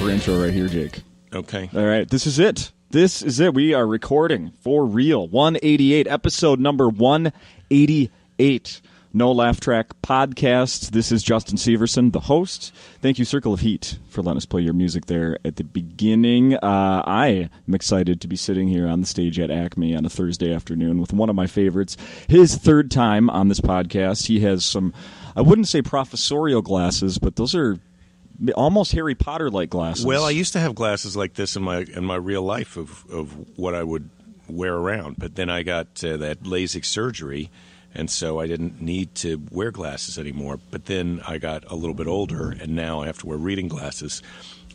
proper intro right here, Jake. Okay. All right, this is it. This is it. We are recording for real. 188, episode number 188. NoLaughTrack podcast. This is Justin Severson, the host. Thank you, Circle of Heat, for letting us play your music there at the beginning. I am excited to be sitting here on the stage at Acme on a Thursday afternoon with one of my favorites. His third time on this podcast. He has some, I wouldn't say professorial glasses, but those are almost Harry Potter-like glasses. Well, I used to have glasses like this in my real life of what I would wear around, but then I got that LASIK surgery, and so I didn't need to wear glasses anymore. But then I got a little bit older, and now I have to wear reading glasses.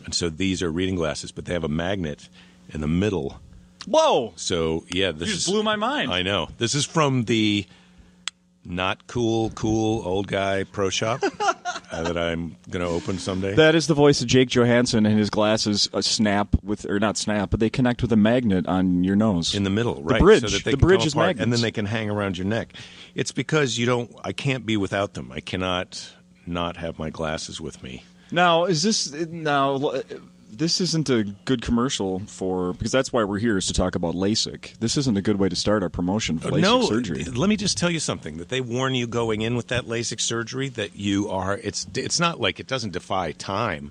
And so these are reading glasses, but they have a magnet in the middle. Whoa! So, yeah, this you just blew my mind. I know. This is from the not cool old guy pro shop that I'm going to open someday. That is the voice of Jake Johannsen, and his glasses snap with, or not snap, but they connect with a magnet on your nose. In the middle, right. The bridge. So that they the can bridge come is apart, magnets. and then they can hang around your neck. It's because I can't be without them. I cannot not have my glasses with me. Now, this isn't a good commercial because that's why we're here, is to talk about LASIK. This isn't a good way to start our promotion for LASIK surgery. Let me just tell you something, that they warn you going in with that LASIK surgery that it's not like it doesn't defy time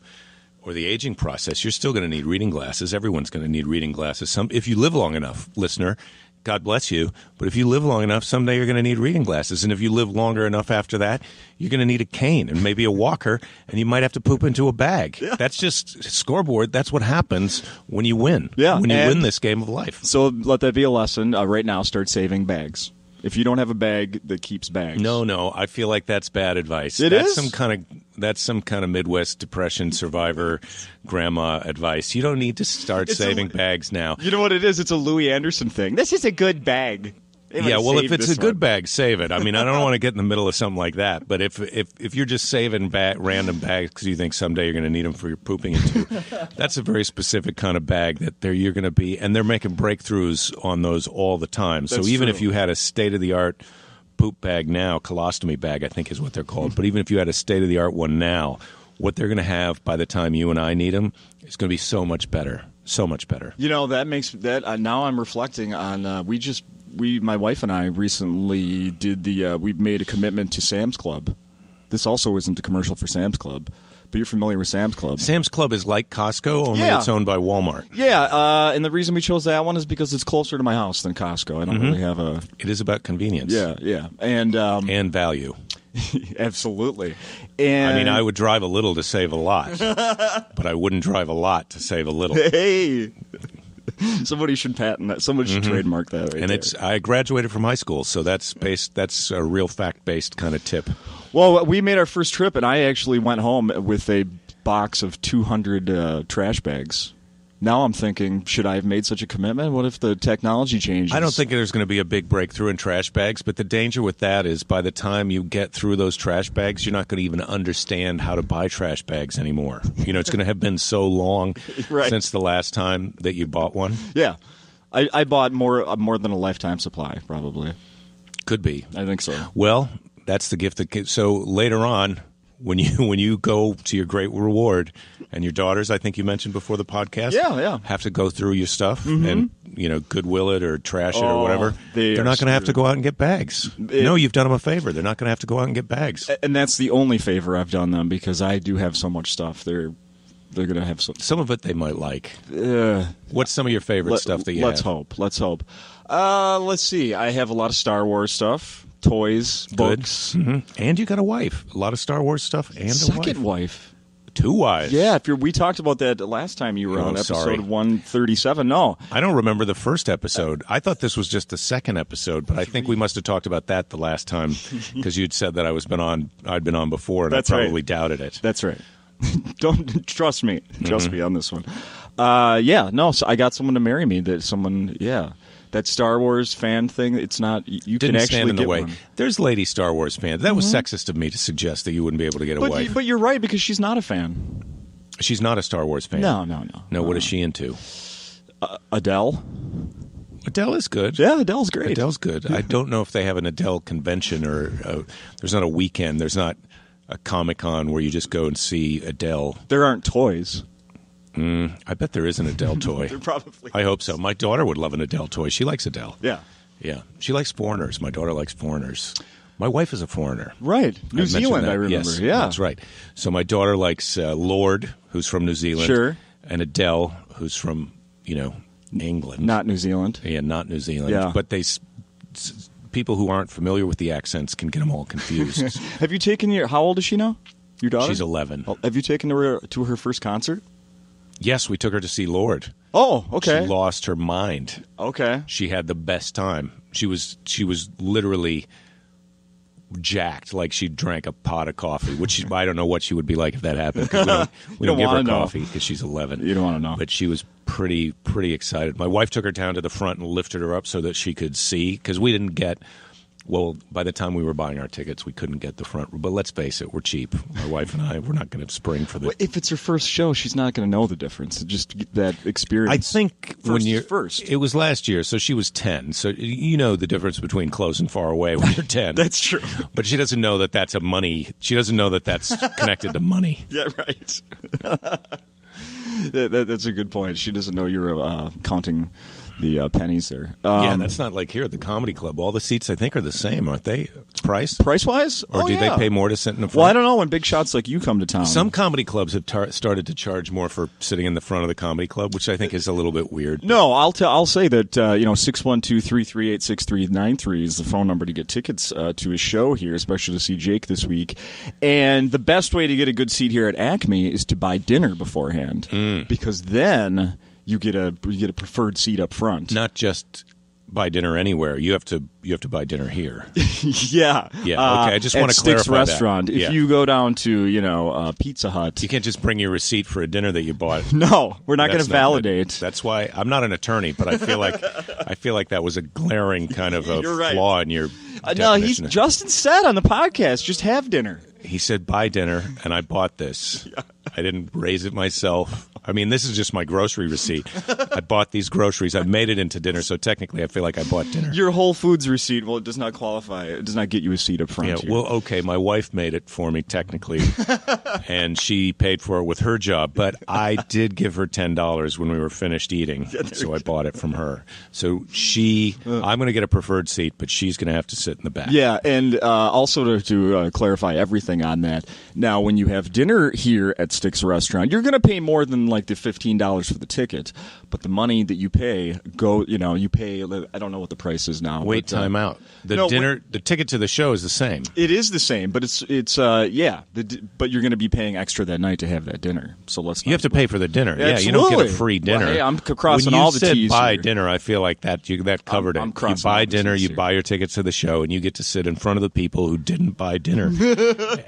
or the aging process. You're still going to need reading glasses. Everyone's going to need reading glasses. If you live long enough, listener, God bless you, but if you live long enough, someday you're going to need reading glasses. And if you live longer enough after that, you're going to need a cane and maybe a walker, and you might have to poop into a bag. Yeah. That's just scoreboard. That's what happens when you win. Yeah, when you win this game of life. So let that be a lesson. Right now, start saving bags. If you don't have a bag that keeps bags. No, I feel like that's bad advice. That's some kind of Midwest Depression survivor grandma advice. You don't need to start saving bags now. You know what it is? It's a Louis Anderson thing. This is a good bag. Yeah, well, if it's a good bag, save it. I mean, I don't want to get in the middle of something like that. But if you're just saving random bags because you think someday you're going to need them for your pooping into, that's a very specific kind of bag that you're going to be. And they're making breakthroughs on those all the time. So even if you had a state-of-the-art poop bag now, colostomy bag, I think is what they're called. But even if you had a state-of-the-art one now, what they're going to have by the time you and I need them is going to be so much better. So much better. You know, that makes that now I'm reflecting on my wife and I recently did we made a commitment to Sam's Club. This also isn't a commercial for Sam's Club, but you're familiar with Sam's Club. Sam's Club is like Costco, only it's owned by Walmart. Yeah, and the reason we chose that one is because it's closer to my house than Costco. I don't really have a... It is about convenience. Yeah. And value. Absolutely. And I mean, I would drive a little to save a lot, but I wouldn't drive a lot to save a little. Hey! Somebody should patent that. Somebody should trademark that. Right, and I graduated from high school, so that's a real fact-based kind of tip. Well, we made our first trip, and I actually went home with a box of 200 trash bags. Now I'm thinking, should I have made such a commitment? What if the technology changes? I don't think there's going to be a big breakthrough in trash bags, but the danger with that is by the time you get through those trash bags, you're not going to even understand how to buy trash bags anymore. You know, it's going to have been so long since the last time that you bought one. Yeah. I bought more than a lifetime supply, probably. Could be. I think so. Well, that's the gift that... So later on, when you go to your great reward, and your daughters, I think you mentioned before the podcast, have to go through your stuff and Goodwill it or trash it or whatever. They're not going to have to go out and get bags. No, you've done them a favor. They're not going to have to go out and get bags. And that's the only favor I've done them, because I do have so much stuff. They're going to have some of it they might like. What's some of your favorite stuff that you have? Let's hope. Let's see. I have a lot of Star Wars stuff. Toys, books. And you got a wife. A lot of Star Wars stuff and a wife. Second wife. 2 wives. Yeah, we talked about that last time you were on episode 137. No. I don't remember the first episode. I thought this was just the second episode, but I think we must have talked about that the last time because you'd said that I'd been on before, and I probably doubted it. That's right. Don't trust me. Trust me on this one. So I got someone to marry me. That Star Wars fan thing, it's not... You Didn't can actually stand in the get way. one. There's lady Star Wars fans. That was sexist of me to suggest that you wouldn't be able to get a wife. But you're right, because she's not a fan. She's not a Star Wars fan. No. No, what is she into? Adele. Adele is good. Yeah, Adele's great. Adele's good. I don't know if they have an Adele convention or there's not a weekend. There's not a Comic-Con where you just go and see Adele. There aren't toys. I bet there is an Adele toy. There probably I hope so. My daughter would love an Adele toy. She likes Adele. Yeah. Yeah. She likes foreigners. My daughter likes foreigners. My wife is a foreigner. Right. New Zealand, I remember. Yes, yeah. That's right. So my daughter likes Lord, who's from New Zealand. Sure. And Adele, who's from, England. Not New Zealand. Yeah, not New Zealand. Yeah. But people who aren't familiar with the accents can get them all confused. Have you taken how old is she now? Your daughter? She's 11. Oh, have you taken her to her first concert? Yes, we took her to see Lord. Oh, okay. She lost her mind. Okay. She had the best time. She was literally jacked, like she drank a pot of coffee, which I don't know what she would be like if that happened. 'Cause we don't give her coffee because she's 11. You don't want to know. But she was pretty excited. My wife took her down to the front and lifted her up so that she could see, because we didn't get. Well, by the time we were buying our tickets, we couldn't get the front. But let's face it, we're cheap. My wife and I, we're not going to spring for the. Well, if it's her first show, she's not going to know the difference. Just get that experience. I think when you're first. It was last year, so she was 10. So you know the difference between close and far away when you're 10. That's true. But she doesn't know that that's a money. She doesn't know that that's connected to money. Yeah, right. That's a good point. She doesn't know you're counting the pennies there. Yeah, that's not like here at the Comedy Club. All the seats, I think, are the same, aren't they? Price-wise? Or do they pay more to sit in the front? Well, I don't know when big shots like you come to town. Some comedy clubs have started to charge more for sitting in the front of the comedy club, which I think is a little bit weird. No, I'll say that 612-338-6393 is the phone number to get tickets to a show here, especially to see Jake this week. And the best way to get a good seat here at Acme is to buy dinner beforehand, because then you get a preferred seat up front. Not just buy dinner anywhere. You have to buy dinner here. Yeah. Yeah. Okay. I just want to clarify Sticks Restaurant. that. If you go down to Pizza Hut, you can't just bring your receipt for a dinner that you bought. No, we're not going to validate. That's why I'm not an attorney, but I feel like that was a glaring kind of a flaw in your. No, Justin said on the podcast, just have dinner. He said buy dinner, and I bought this. Yeah. I didn't raise it myself. I mean, this is just my grocery receipt. I bought these groceries. I made it into dinner, so technically I feel like I bought dinner. Your Whole Foods receipt, well, it does not qualify. It does not get you a seat up front. Yeah, here. well, okay, my wife made it for me technically, and she paid for it with her job, but I did give her $10 when we were finished eating, so I bought it from her. So I'm going to get a preferred seat, but she's going to have to sit in the back. Yeah, and also to clarify everything on that, now when you have dinner here at Sticks Restaurant, you're going to pay more than like the $15 for the ticket, but the money that you pay you pay. I don't know what the price is now. Wait, time out. The ticket to the show is the same. It is the same, but but you're going to be paying extra that night to have that dinner. So you have to pay for the dinner. Yeah, you don't get a free dinner. Well, hey, I'm crossing all the T's. When you said buy here. dinner, I feel like that covered I'm it. You buy dinner, you buy your tickets to the show, and you get to sit in front of the people who didn't buy dinner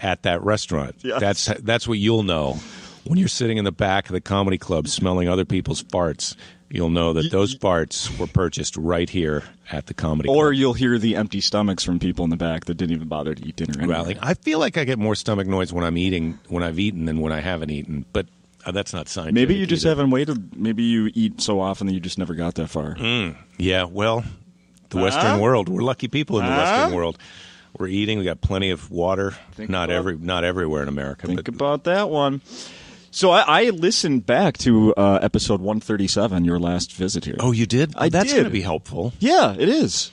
at that restaurant. Yeah. That's what you'll know. When you're sitting in the back of the comedy club smelling other people's farts, you'll know that those farts were purchased right here at the comedy club. Or you'll hear the empty stomachs from people in the back that didn't even bother to eat dinner anyway. I feel like I get more stomach noise when I've eaten than when I haven't eaten, but that's not scientific. Maybe you just haven't waited. Maybe you eat so often that you just never got that far. Yeah, well, the Western world. We're lucky people in the Western world. We're eating. We got plenty of water. Not everywhere in America. Think about that one. So I listened back to episode 137, your last visit here. Oh, you did? That's going to be helpful. Yeah, it is.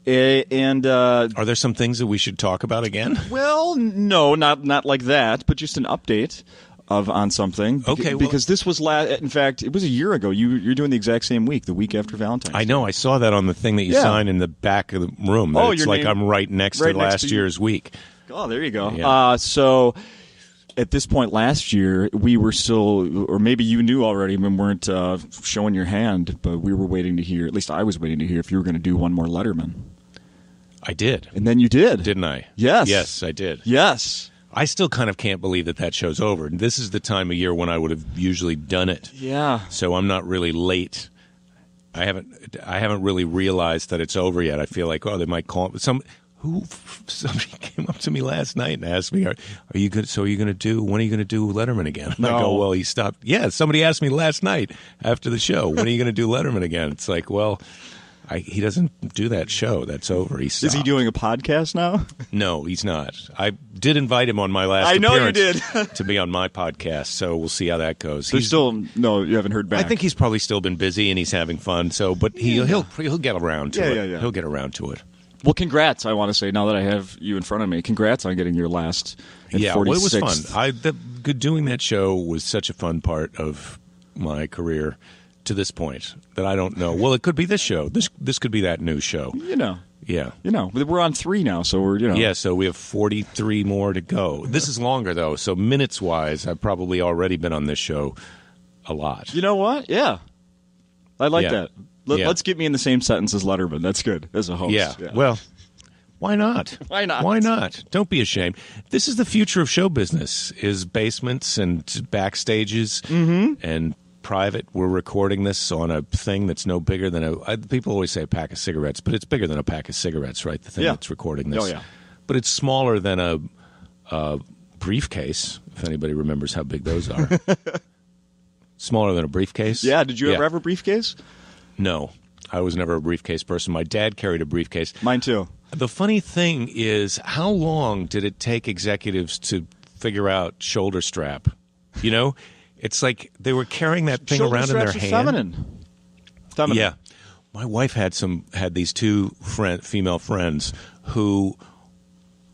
And are there some things that we should talk about again? Well, no, not like that, but just an update on something. Okay, because this was in fact, it was a year ago. You're doing the exact same week, the week after Valentine's Day. I know. I saw that on the thing that you signed in the back of the room. Oh, it's like I'm right next to last year's week. Oh, there you go. Yeah. So at this point last year, we were still, or maybe you knew already and weren't showing your hand, but we were waiting to hear, at least I was waiting to hear if you were going to do one more Letterman. I did. And then you did. Didn't I? Yes. Yes, I did. Yes. I still kind of can't believe that show's over. And this is the time of year when I would have usually done it. Yeah. So I'm not really late. I haven't really realized that it's over yet. I feel like, they might call somebody came up to me last night and asked me, "Are you good? So are you going to do? When are you going to do Letterman again?" And I go, "Well, he stopped." Yeah, somebody asked me last night after the show, "When are you going to do Letterman again?" It's like, well, He doesn't do that show. That's over. Is he doing a podcast now? No, he's not. I did invite him on my last I know you appearance did. to be on my podcast, so we'll see how that goes. You haven't heard back. I think he's probably still been busy and he's having fun. So, but he'll get around to it. Yeah. He'll get around to it. Well, congrats, I want to say, now that I have you in front of me. Congrats on getting your last and 46th. Well, it was fun. Doing that show was such a fun part of my career to this point that I don't know. Well, it could be this show. This could be that new show. Yeah. We're on 3 now, so we're, Yeah, so we have 43 more to go. This is longer, though, so minutes-wise, I've probably already been on this show a lot. You know what? Yeah. I like that. Let's get me in the same sentence as Letterman. That's good, as a host. Yeah. Well, why not? Why not? Why not? Don't be ashamed. This is the future of show business, is basements and backstages and private. We're recording this on a thing that's no bigger than people always say a pack of cigarettes, but it's bigger than a pack of cigarettes, right? The thing that's recording this. Oh, yeah. But it's smaller than a briefcase, if anybody remembers how big those are. Smaller than a briefcase. Yeah, did you ever have a briefcase? No, I was never a briefcase person. My dad carried a briefcase. Mine too. The funny thing is, how long did it take executives to figure out shoulder strap? It's like they were carrying that thing around in their hand. Feminine. Yeah. My wife had these 2 female friends who,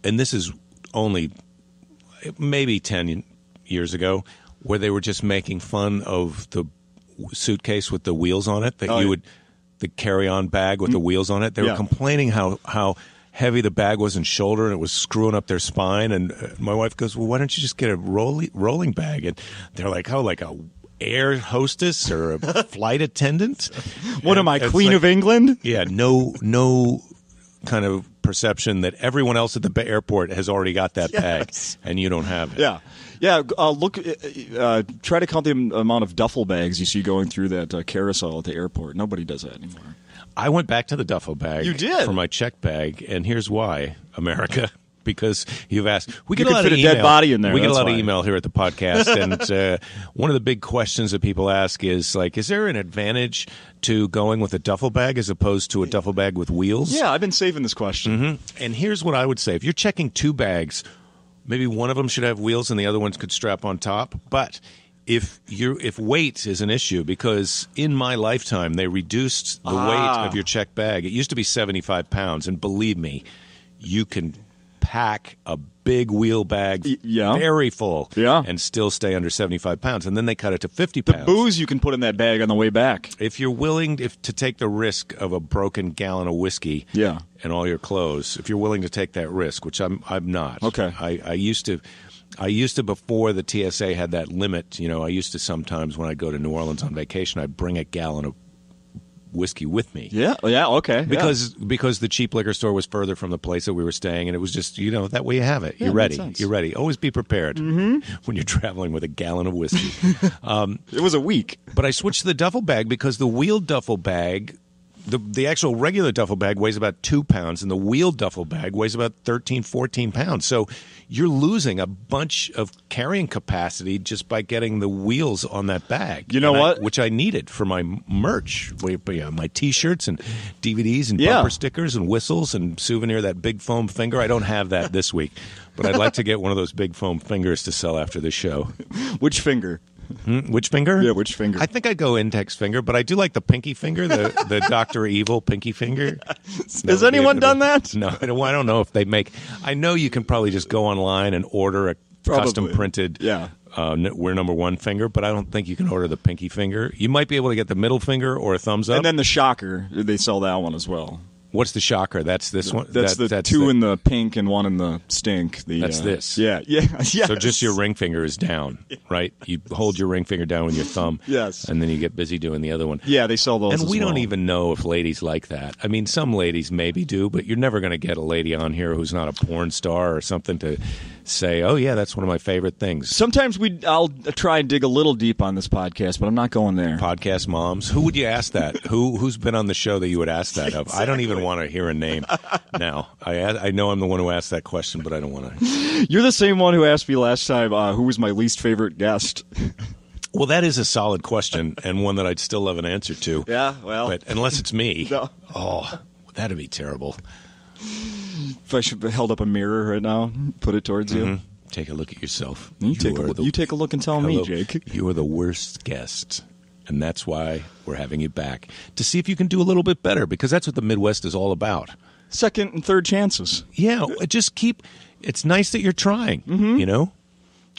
and this is only maybe 10 years ago, where they were just making fun of the suitcase with the wheels on it the carry-on bag with the wheels on it. They were complaining how heavy the bag was in shoulder, and it was screwing up their spine. And my wife goes, well, why don't you just get a rolling bag? And they're like, like a air hostess or a flight attendant? What am I, Queen of England? Yeah, no kind of perception that everyone else at the airport has already got that bag, and you don't have it. Yeah. Yeah, try to count the amount of duffel bags you see going through that carousel at the airport. Nobody does that anymore. I went back to the duffel bag. You did? For my check bag, and here's why, America. Because you've asked. We get you a lot could of fit email. A dead body in there. We get that's a lot why. of email here at the podcast, and one of the big questions that people ask is, is there an advantage to going with a duffel bag as opposed to a duffel bag with wheels? Yeah, I've been saving this question. Mm-hmm. And here's what I would say. If you're checking 2 bags, maybe one of them should have wheels and the other ones could strap on top. But if weight is an issue, because in my lifetime they reduced the weight of your check bag. It used to be 75 pounds, and believe me, you can pack a big wheel bag very full and still stay under 75 pounds. And then they cut it to 50 pounds. The booze you can put in that bag on the way back. If you're willing to take the risk of a broken gallon of whiskey and all your clothes, if you're willing to take that risk, which I'm not. Okay. I used to before the TSA had that limit. I used to sometimes when I'd go to New Orleans on vacation, I'd bring a gallon of whiskey with me. Yeah, okay. Because the cheap liquor store was further from the place that we were staying, and it was just, that way you have it. Yeah, You're ready. makes sense. You're ready. Always be prepared when you're traveling with a gallon of whiskey. It was a week. But I switched to the duffel bag because the wheeled duffel bag, the actual regular duffel bag weighs about 2 pounds, and the wheeled duffel bag weighs about 13, 14 pounds. So you're losing a bunch of carrying capacity just by getting the wheels on that bag. You know what? Which I needed for my merch, my T-shirts and DVDs and bumper stickers and whistles and souvenir, that big foam finger. I don't have that this week, but I'd like to get one of those big foam fingers to sell after the show. Which finger? Which finger? Yeah, which finger? I think I'd go index finger, but I do like the pinky finger, the Dr. Evil pinky finger. Has anyone done that? No, I don't know if they make. I know you can probably just go online and order a custom printed we're number 1 finger, but I don't think you can order the pinky finger. You might be able to get the middle finger or a thumbs up. And then the shocker, they sell that one as well. What's the shocker? That's this one? That's the 2 in the pink and 1 in the stink. That's this. Yeah. Yes. So just your ring finger is down, right? You hold your ring finger down with your thumb. Yes. And then you get busy doing the other one. Yeah, they sell those And we as well. don't even know if ladies like that. I mean, some ladies maybe do, but you're never going to get a lady on here who's not a porn star or something to say, oh, yeah, that's one of my favorite things. Sometimes I'll try and dig a little deep on this podcast, but I'm not going there. Podcast moms? Who would you ask that? Who's been on the show that you would ask that of? Exactly. I don't even want to hear a name now. I know I'm the one who asked that question, but I don't want to. You're the same one who asked me last time who was my least favorite guest. Well, that is a solid question, and one that I'd still love an answer to. Yeah, well. But unless it's me. No. Oh, that'd be terrible. If I should have held up a mirror right now, put it towards you. Take a look at yourself. You take a look and tell me, Jake. You are the worst guest, and that's why we're having you back, to see if you can do a little bit better, because that's what the Midwest is all about. Second and third chances. Yeah, just it's nice that you're trying, you know?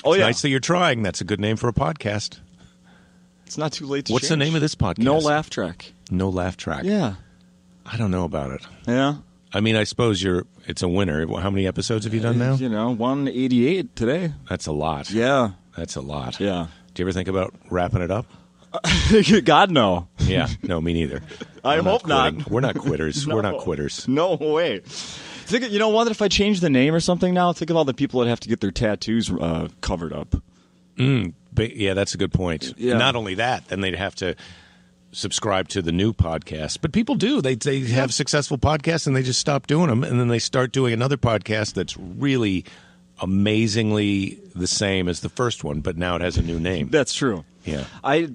Oh, it's yeah. nice that you're trying. That's a good name for a podcast. It's not too late to What's change. the name of this podcast? NoLaughTrack. NoLaughTrack. Yeah. I don't know about it. Yeah. I mean, I suppose it's a winner. How many episodes have you done now? 188 today. That's a lot. Yeah. That's a lot. Yeah. Do you ever think about wrapping it up? God, no. Yeah. No, me neither. I hope quitting. not. We're not quitters. No. We're not quitters. No way. You know what? If I change the name or something now, think of all the people that have to get their tattoos covered up. Yeah, that's a good point. Yeah. Not only that, then they'd have to subscribe to the new podcast. But people do. They have successful podcasts, and they just stop doing them, and then they start doing another podcast that's really amazingly the same as the first one, but now it has a new name. That's true. Yeah. I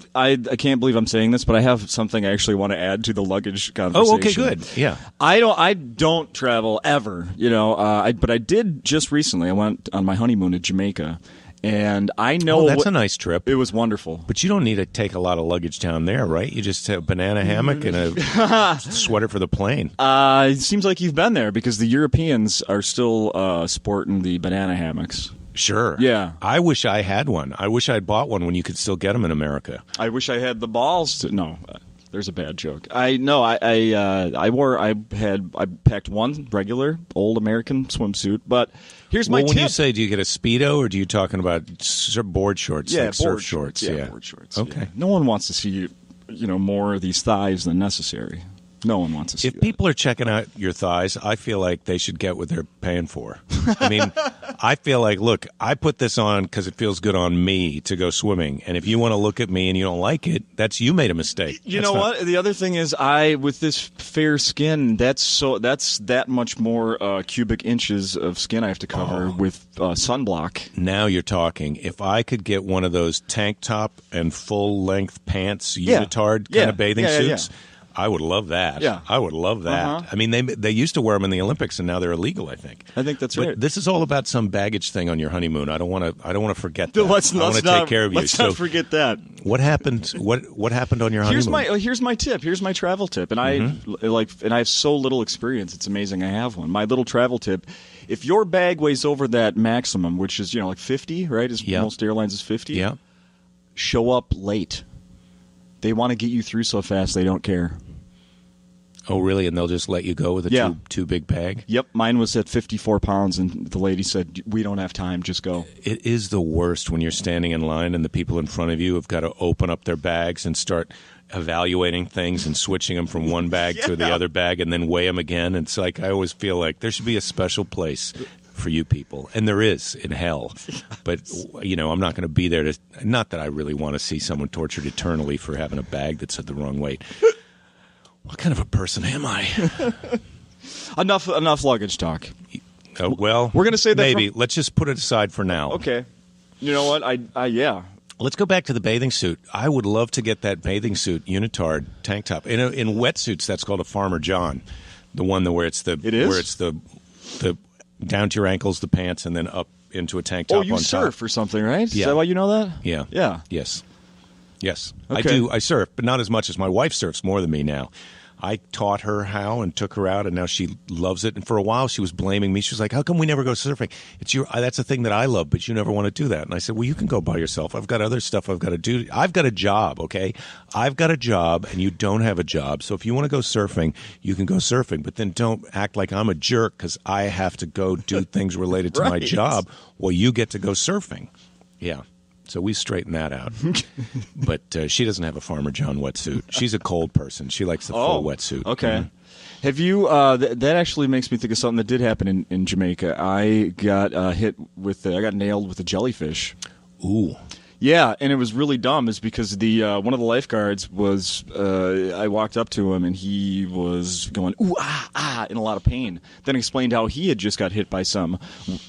can't believe I'm saying this, but I have something I actually want to add to the luggage conversation. Oh, okay, good. Yeah. I don't travel ever, but I did just recently. I went on my honeymoon to Jamaica, and I know that's a nice trip. It was wonderful. But you don't need to take a lot of luggage down there, right? You just have a banana hammock and a sweater for the plane. It seems like you've been there, because the Europeans are still sporting the banana hammocks. Sure. Yeah. I wish I had one. I wish I'd bought one when you could still get them in America. I wish I had the balls to. No, there's a bad joke. I packed one regular old American swimsuit, but here's my tip. When you say, do you get a Speedo, or do you talking about board shorts? Yeah, like surf shorts. Yeah, board shorts. Okay. Yeah. No one wants to see more of these thighs than necessary. No one wants to see If people are checking out your thighs, I feel like they should get what they're paying for. I mean, I feel like, look, I put this on because it feels good on me to go swimming. And if you want to look at me and you don't like it, you made a mistake. You know what? The other thing is, with this fair skin, that's that much more cubic inches of skin I have to cover with sunblock. Now you're talking. If I could get one of those tank top and full length pants, unitard kind of bathing suits. I would love that. Yeah. I would love that. Uh-huh. I mean, they used to wear them in the Olympics, and now they're illegal, I think. I think that's right. This is all about some baggage thing on your honeymoon. I don't want to forget that. Let's I want to take care of you. Let's not forget that. What happened? What happened on your honeymoon? Here's my tip. Here's my travel tip, and I have so little experience. It's amazing I have one. My little travel tip: if your bag weighs over that maximum, which is like 50, right? Most airlines is 50. Yeah. Show up late. They want to get you through so fast they don't care. Oh, really? And they'll just let you go with a too big bag? Yep. Mine was at 54 pounds, and the lady said, "We don't have time. Just go." It is the worst when you're standing in line and the people in front of you have got to open up their bags and start evaluating things and switching them from one bag to the other bag and then weigh them again. It's like, I always feel like there should be a special place for you people, and there is in hell. But I'm not going to be there to. Not that I really want to see someone tortured eternally for having a bag that's at the wrong weight. What kind of a person am I? Enough luggage talk. Well, we're going to say that. Maybe let's just put it aside for now. Okay. You know what? Yeah. Let's go back to the bathing suit. I would love to get that bathing suit unitard tank top. In wetsuits, that's called a Farmer John, the one where it's the down to your ankles, the pants, and then up into a tank top. Oh, you on surf top. or something, right? Yeah. Is that why you know that? Yeah. Yeah. Yes. Yes. Okay. I do. I surf, but not as much as my wife surfs more than me now. I taught her how and took her out, and now she loves it. And for a while, she was blaming me. She was like, "How come we never go surfing? That's a thing that I love, but you never want to do that." And I said, "Well, you can go by yourself. I've got other stuff I've got to do. I've got a job, okay? I've got a job, and you don't have a job. So if you want to go surfing, you can go surfing. But then don't act like I'm a jerk because I have to go do things related to my job. Well, you get to go surfing." Yeah. So we straightened that out. But she doesn't have a Farmer John wetsuit. She's a cold person. She likes the full wetsuit. Okay. Mm-hmm. Have you? That actually makes me think of something that did happen in Jamaica. I got I got nailed with a jellyfish. Ooh. Yeah, and it was really dumb. Is because the one of the lifeguards was. I walked up to him and he was going ooh ah in a lot of pain. Then explained how he had just got hit by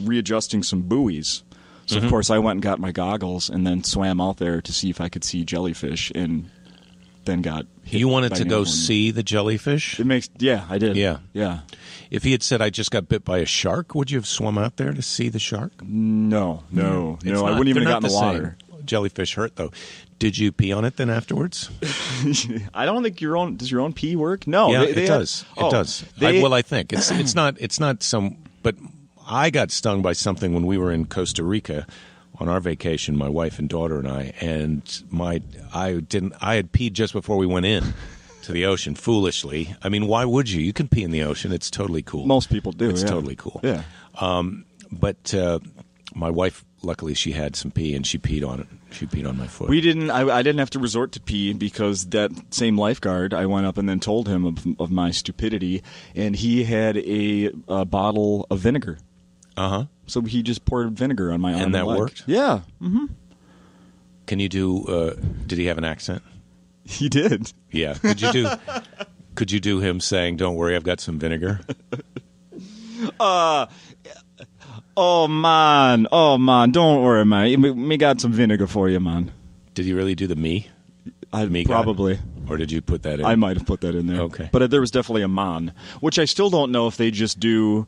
readjusting some buoys. So, of course, I went and got my goggles and then swam out there to see if I could see jellyfish and then got hit. You wanted by to an go airplane. see the jellyfish? Yeah, I did. Yeah. Yeah. If he had said, I just got bit by a shark, would you have swum out there to see the shark? No. It's I not- wouldn't even they're have not gotten the water. same. Jellyfish hurt, though. Did you pee on it then afterwards? I don't think does your own pee work? No. Yeah, they it does. Oh, It does. they- I think. It's not some... But I got stung by something when we were in Costa Rica on our vacation, my wife and daughter and I, and I had peed just before we went in to the ocean, foolishly. I mean, why would you? You can pee in the ocean. It's totally cool. Most people do. It's yeah. totally cool. Yeah. But my wife, luckily, she had some pee, and she peed on it. She peed on my foot. We didn't. I didn't have to resort to pee because that same lifeguard, I went up and then told him of my stupidity, and he had a bottle of vinegar. Uh-huh. So he just poured vinegar on my arm And that leg. worked? Yeah. Mm-hmm. Can you do? Did he have an accent? He did. Yeah. Could you do him saying, "Don't worry, I've got some vinegar"? Oh man, don't worry, man. Me got some vinegar for you, man. Did he really do the me? Me guy? Probably. Or did you put that in? I might have put that in there. Okay. But there was definitely a man, which I still don't know if they just do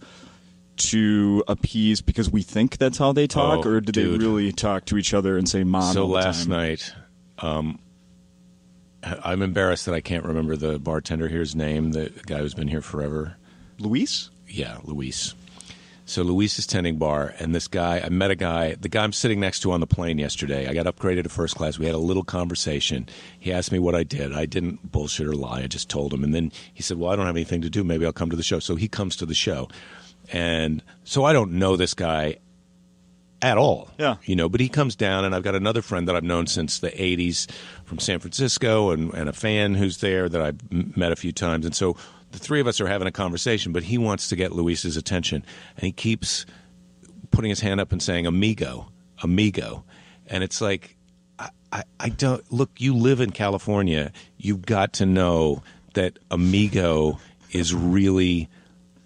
to appease because we think that's how they talk, Oh, or do dude. they really talk to each other and say man So all the last time? night, I'm embarrassed that I can't remember the bartender here's name, the guy who's been here forever. Luis? Yeah, Luis. So Luis is tending bar, and this guy, I met a guy, the guy I'm sitting next to on the plane yesterday. I got upgraded to first class. We had a little conversation. He asked me what I did. I didn't bullshit or lie. I just told him. And then he said, well, I don't have anything to do. Maybe I'll come to the show. So he comes to the show. And so I don't know this guy at all. Yeah. But he comes down, and I've got another friend that I've known since the 80s from San Francisco and a fan who's there that I've met a few times. And so the three of us are having a conversation, but he wants to get Luis's attention, and he keeps putting his hand up and saying, amigo. And it's like, I don't, look, you live in California. You've got to know that amigo is really,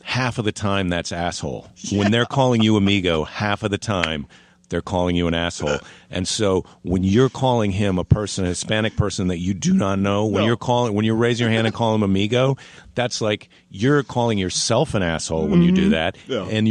half of the time that's asshole. Yeah. When they're calling you amigo, half of the time they're calling you an asshole. And so when you're calling him a Hispanic person that you do not know, when you're raising your hand and calling him amigo, that's like you're calling yourself an asshole when you do that. Yeah. And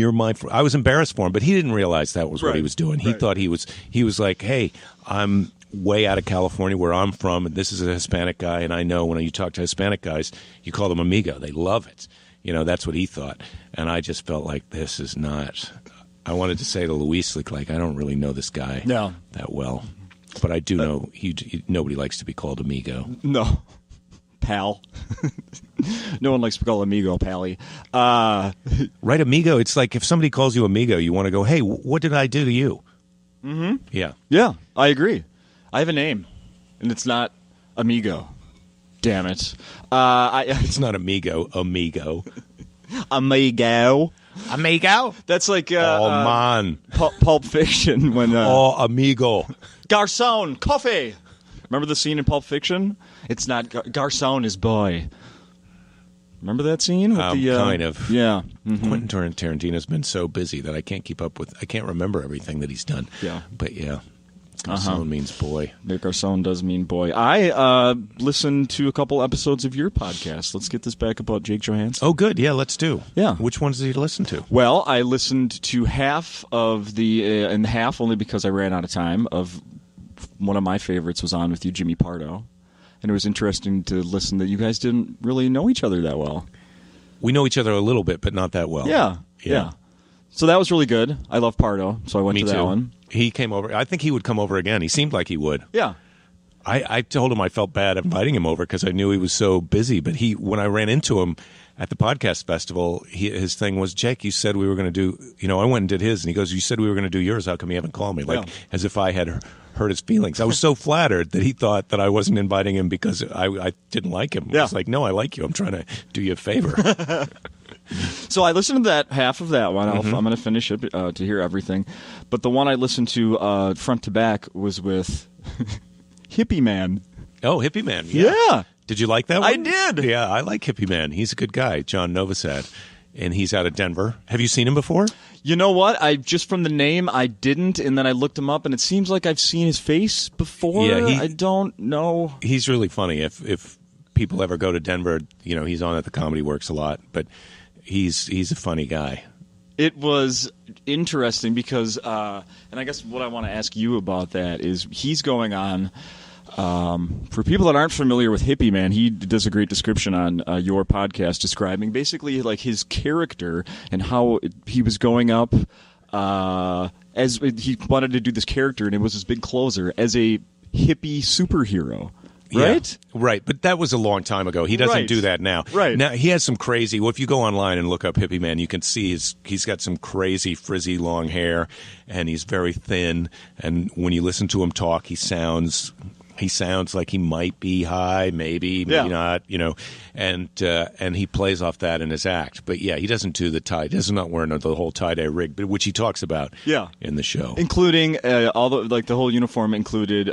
I was embarrassed for him, but he didn't realize that was what he was doing. He thought he was like, hey, I'm way out of California where I'm from, and this is a Hispanic guy, and I know when you talk to Hispanic guys, you call them amigo. They love it. That's what he thought. And I just felt like this is not... I wanted to say to Luis, like I don't really know this guy that well. But I do know nobody likes to be called amigo. No. Pal. No one likes to be called amigo, pally. Right, amigo. It's like if somebody calls you amigo, you want to go, hey, what did I do to you? Mm-hmm. Yeah. Yeah, I agree. I have a name, and it's not amigo. Damn it. It's not amigo. Amigo. Amigo? That's like man. Pulp Fiction when amigo. Garçon, coffee. Remember the scene in Pulp Fiction? It's not Garçon is boy. Remember that scene? With kind of. Yeah. Mm-hmm. Quentin Tarantino's been so busy that I can't remember everything that he's done. Yeah. But yeah. Garçon means boy. The Garçon does mean boy. I listened to a couple episodes of your podcast. Let's get this back about Jake Johannsen. Oh, good. Yeah, let's do. Yeah. Which ones did you listen to? Well, I listened to half of and half only because I ran out of time, of one of my favorites was on with you, Jimmy Pardo. And it was interesting to listen that you guys didn't really know each other that well. We know each other a little bit, but not that well. Yeah. So that was really good. I love Pardo, so I went to that one. He came over. I think he would come over again. He seemed like he would. Yeah. I told him I felt bad inviting him over because I knew he was so busy. But when I ran into him at the podcast festival, his thing was, Jake, you said we were going to do, I went and did his. And he goes, you said we were going to do yours. How come you haven't called me? Like, as if I had hurt his feelings. I was so flattered that he thought that I wasn't inviting him because I didn't like him. I was like, no, I like you. I'm trying to do you a favor. So I listened to that half of that one. I'm going to finish it to hear everything. But the one I listened to front to back was with Hippie Man. Oh, Hippie Man. Yeah. Yeah. Did you like that one? I did. Yeah, I like Hippie Man. He's a good guy. John Novosad and he's out of Denver. Have you seen him before? You know what? I just from the name, I didn't, and then I looked him up, and it seems like I've seen his face before. Yeah, I don't know. He's really funny. If people ever go to Denver, he's on at the Comedy Works a lot, but he's a funny guy. It was interesting because, and I guess what I want to ask you about that is he's going on. For people that aren't familiar with Hippie Man, he does a great description on your podcast describing basically like his character and how he was going up as he wanted to do this character, and it was his big closer as a hippie superhero. Right? Yeah, right. But that was a long time ago. He doesn't do that now. Right. Now, he has some crazy... Well, if you go online and look up Hippie Man, you can see he's got some crazy, frizzy, long hair, and he's very thin. And when you listen to him talk, he sounds like he might be high, maybe not, and he plays off that in his act. But, yeah, he doesn't do the tie. He's not wearing the whole tie-dye rig, which he talks about in the show. Including all the whole uniform included...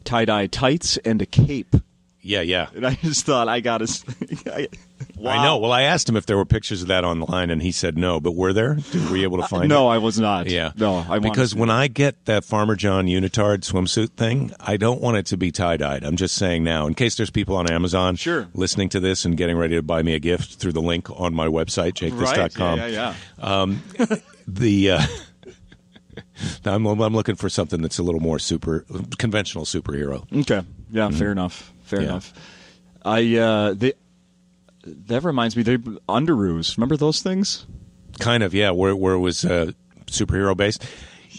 tie-dye tights and a cape. Yeah. And I just thought, wow. I know. Well, I asked him if there were pictures of that online, and he said no. But were there? Were you able to find it? No, I was not. Yeah. No, because when I get that Farmer John unitard swimsuit thing, I don't want it to be tie-dyed. I'm just saying now, in case there's people on Amazon listening to this and getting ready to buy me a gift through the link on my website, jakethis.com. Yeah. I'm looking for something that's a little more conventional superhero. Okay. Yeah, fair enough. Fair enough. That reminds me, underoos. Remember those things? Kind of, yeah, where it was superhero based.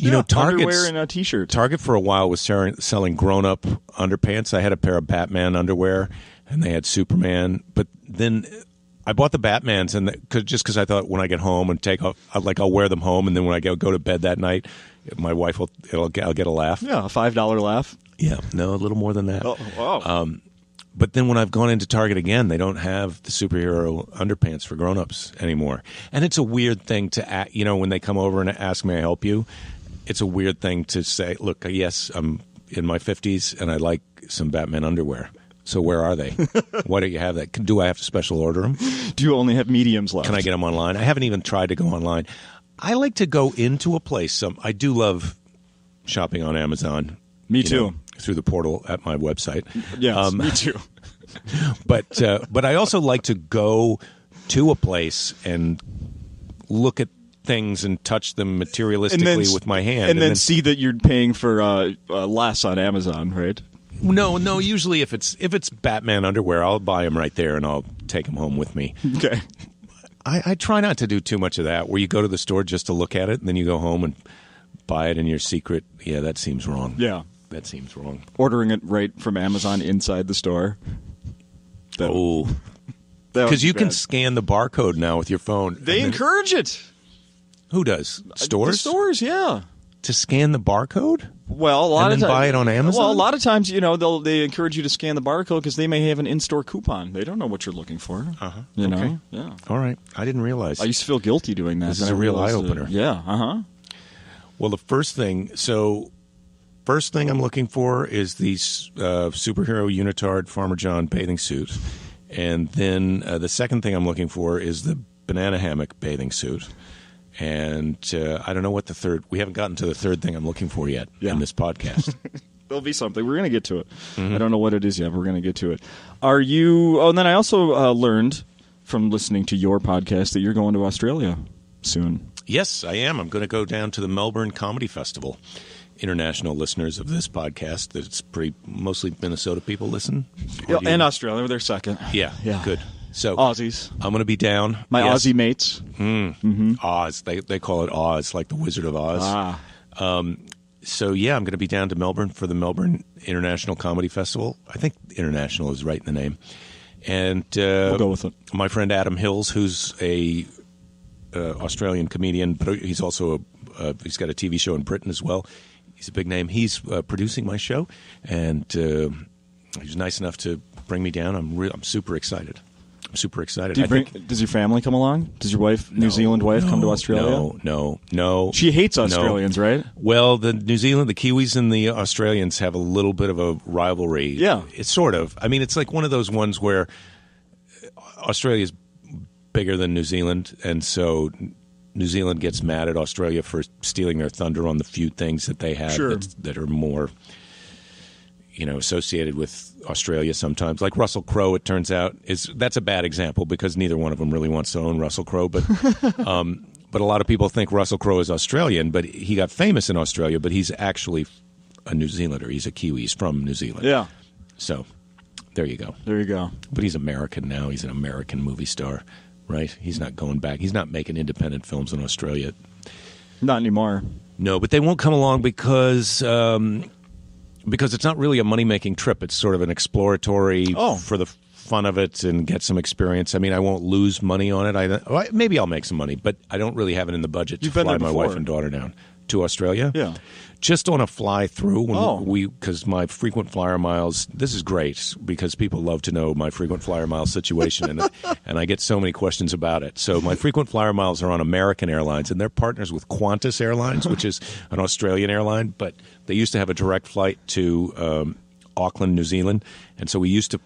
Target underwear and a t-shirt. Target for a while was selling grown-up underpants. I had a pair of Batman underwear, and they had Superman. But then I bought the Batmans, and just because I thought when I get home and take off, I'll wear them home, and then when I go to bed that night, my wife I'll get a laugh. Yeah, a $5 laugh. Yeah, no, a little more than that. Oh, wow. But then when I've gone into Target again, they don't have the superhero underpants for grown-ups anymore. And it's a weird thing to, when they come over and ask, may I help you? It's a weird thing to say, look, yes, I'm in my 50s, and I like some Batman underwear. So where are they? Why don't you have that? Do I have to special order them? Do you only have mediums left? Can I get them online? I haven't even tried to go online. I like to go into a place. I do love shopping on Amazon. Me too. Through the portal at my website. Yes, me too. But I also like to go to a place and look at things and touch them materialistically with my hand. And then see that you're paying for less on Amazon, right? No. Usually, if it's Batman underwear, I'll buy them right there and I'll take them home with me. Okay. I try not to do too much of that, where you go to the store just to look at it, and then you go home and buy it in your secret. Yeah, that seems wrong. Yeah, that seems wrong. Ordering it right from Amazon inside the store. Because you can scan the barcode now with your phone. They encourage it. Who does? Stores? The stores, yeah. To scan the barcode? Well, a lot of times, buy it on Amazon. Well, a lot of times, they encourage you to scan the barcode because they may have an in-store coupon. They don't know what you're looking for. You know? Yeah. All right. I didn't realize. I used to feel guilty doing that. This is a real eye opener. Yeah. Well, the first thing I'm looking for is the superhero unitard Farmer John bathing suit, and then the second thing I'm looking for is the banana hammock bathing suit. And I don't know what the third... We haven't gotten to the third thing I'm looking for yet in this podcast. There'll be something. We're going to get to it. I don't know what it is yet, but we're going to get to it. Are you... Oh, and then I also learned from listening to your podcast that you're going to Australia soon. Yes, I am. I'm going to go down to the Melbourne Comedy Festival. International listeners of this podcast, that's mostly Minnesota people listen. And Australia, they're second. Yeah, good. So Aussies. I'm going to be down. My Aussie mates. Oz. They call it Oz, like the Wizard of Oz. So, yeah, I'm going to be down to Melbourne for the Melbourne International Comedy Festival. I think international is right in the name. And we'll go with it. My friend Adam Hills, who's a Australian comedian, but he's also he's got a TV show in Britain as well. He's a big name. He's producing my show, and he was nice enough to bring me down. I'm super excited. Super excited. Does your family come along? Does your wife, New Zealand wife, come to Australia? No. She hates Australians, right? Well, the Kiwis and the Australians have a little bit of a rivalry. Yeah. It's sort of. I mean, it's like one of those ones where Australia's bigger than New Zealand, and so New Zealand gets mad at Australia for stealing their thunder on the few things that they have that are more, associated with Australia sometimes. Like Russell Crowe, it turns out, that's a bad example because neither one of them really wants to own Russell Crowe. But but a lot of people think Russell Crowe is Australian, but he got famous in Australia, but he's actually a New Zealander. He's a Kiwi. He's from New Zealand. Yeah. So there you go. There you go. But he's American now. He's an American movie star. Right? He's not going back. He's not making independent films in Australia. Not anymore. No, but they won't come along because it's not really a money-making trip. It's sort of an exploratory for the fun of it and get some experience. I mean, I won't lose money on it. Maybe I'll make some money, but I don't really have it in the budget to fly my wife and daughter down to Australia. Yeah. Just on a fly through because my frequent flyer miles. This is great because people love to know my frequent flyer miles situation, and I get so many questions about it. So my frequent flyer miles are on American Airlines, and they're partners with Qantas Airlines, which is an Australian airline, but they used to have a direct flight to Auckland, New Zealand, and so we used to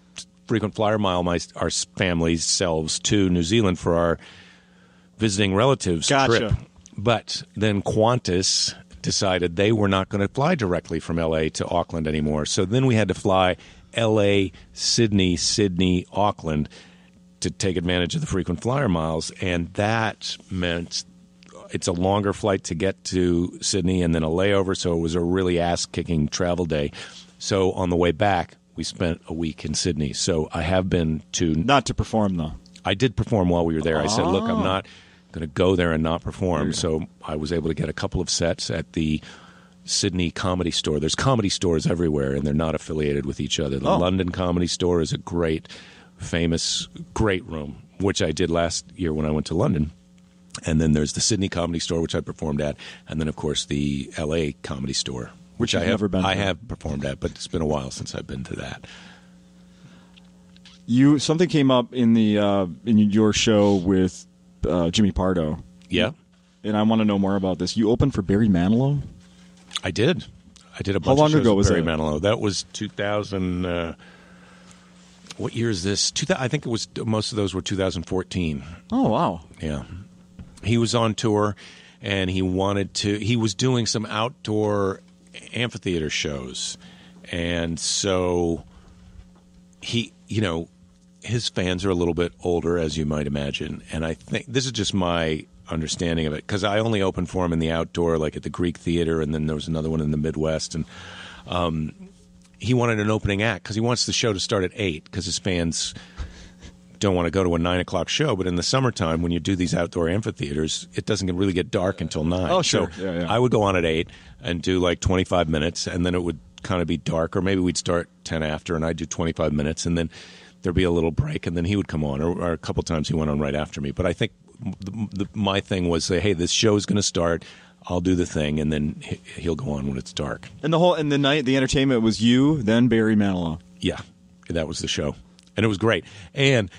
frequent flyer mile our families selves to New Zealand for our visiting relatives trip. But then Qantas decided they were not going to fly directly from L.A. to Auckland anymore. So then we had to fly L.A., Sydney, Auckland to take advantage of the frequent flyer miles. And that meant it's a longer flight to get to Sydney and then a layover. So it was a really ass-kicking travel day. So on the way back, we spent a week in Sydney. So I have been to... Not to perform, though. I did perform while we were there. I said, look, I'm not going to go there and not perform. So I was able to get a couple of sets at the Sydney Comedy Store. There's comedy stores everywhere, and they're not affiliated with each other. The London Comedy Store is a great, famous, great room, which I did last year when I went to London. And then there's the Sydney Comedy Store, which I performed at, and then, of course, the L.A. Comedy Store, which I have performed at, but it's been a while since I've been to that. Something came up in your show with Jimmy Pardo. Yeah. And I want to know more about this. You opened for Barry Manilow? I did. I did a bunch How long of shows ago with was Barry that? Manilow. That was 2000. What year is this? I think it was. Most of those were 2014. Oh, wow. Yeah. He was on tour, and he was doing some outdoor amphitheater shows, and so his fans are a little bit older, as you might imagine, and I think this is just my understanding of it, because I only opened for him in the outdoor, like at the Greek Theater, and then there was another one in the Midwest, and he wanted an opening act because he wants the show to start at 8 because his fans don't want to go to a 9 o'clock show. But in the summertime, when you do these outdoor amphitheaters, it doesn't really get dark until 9. Oh, sure. So I would go on at 8 and do like 25 minutes, and then it would kind of be dark, or maybe we'd start 10 after, and I'd do 25 minutes, and then there'd be a little break, and then he would come on, or a couple times he went on right after me. But I think my thing was say, hey, this show is going to start. I'll do the thing, and then he'll go on when it's dark. And the night, the entertainment was you, then Barry Manilow. Yeah, that was the show, and it was great. And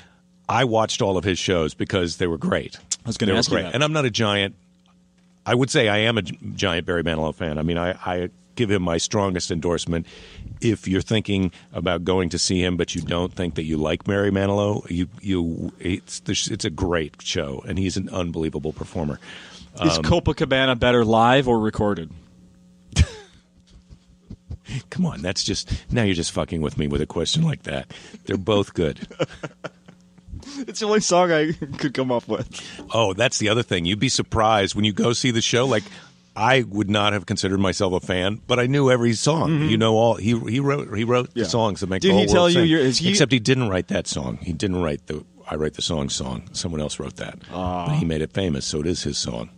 I watched all of his shows because they were great. I was going to ask you that. And I'm not a giant. I would say I am a giant Barry Manilow fan. I mean, I give him my strongest endorsement. If you're thinking about going to see him, but you don't think that you like Barry Manilow, it's a great show, and he's an unbelievable performer. Is Copacabana better live or recorded? Come on, now you're just fucking with me with a question like that. They're both good. It's the only song I could come up with. Oh, that's the other thing. You'd be surprised when you go see the show. Like, I would not have considered myself a fan, but I knew every song. Mm-hmm. You know, all he wrote the songs that make the whole world sing. Did he tell you? Except he didn't write that song. He didn't write I Write the Song. Someone else wrote that. But he made it famous, so it is his song.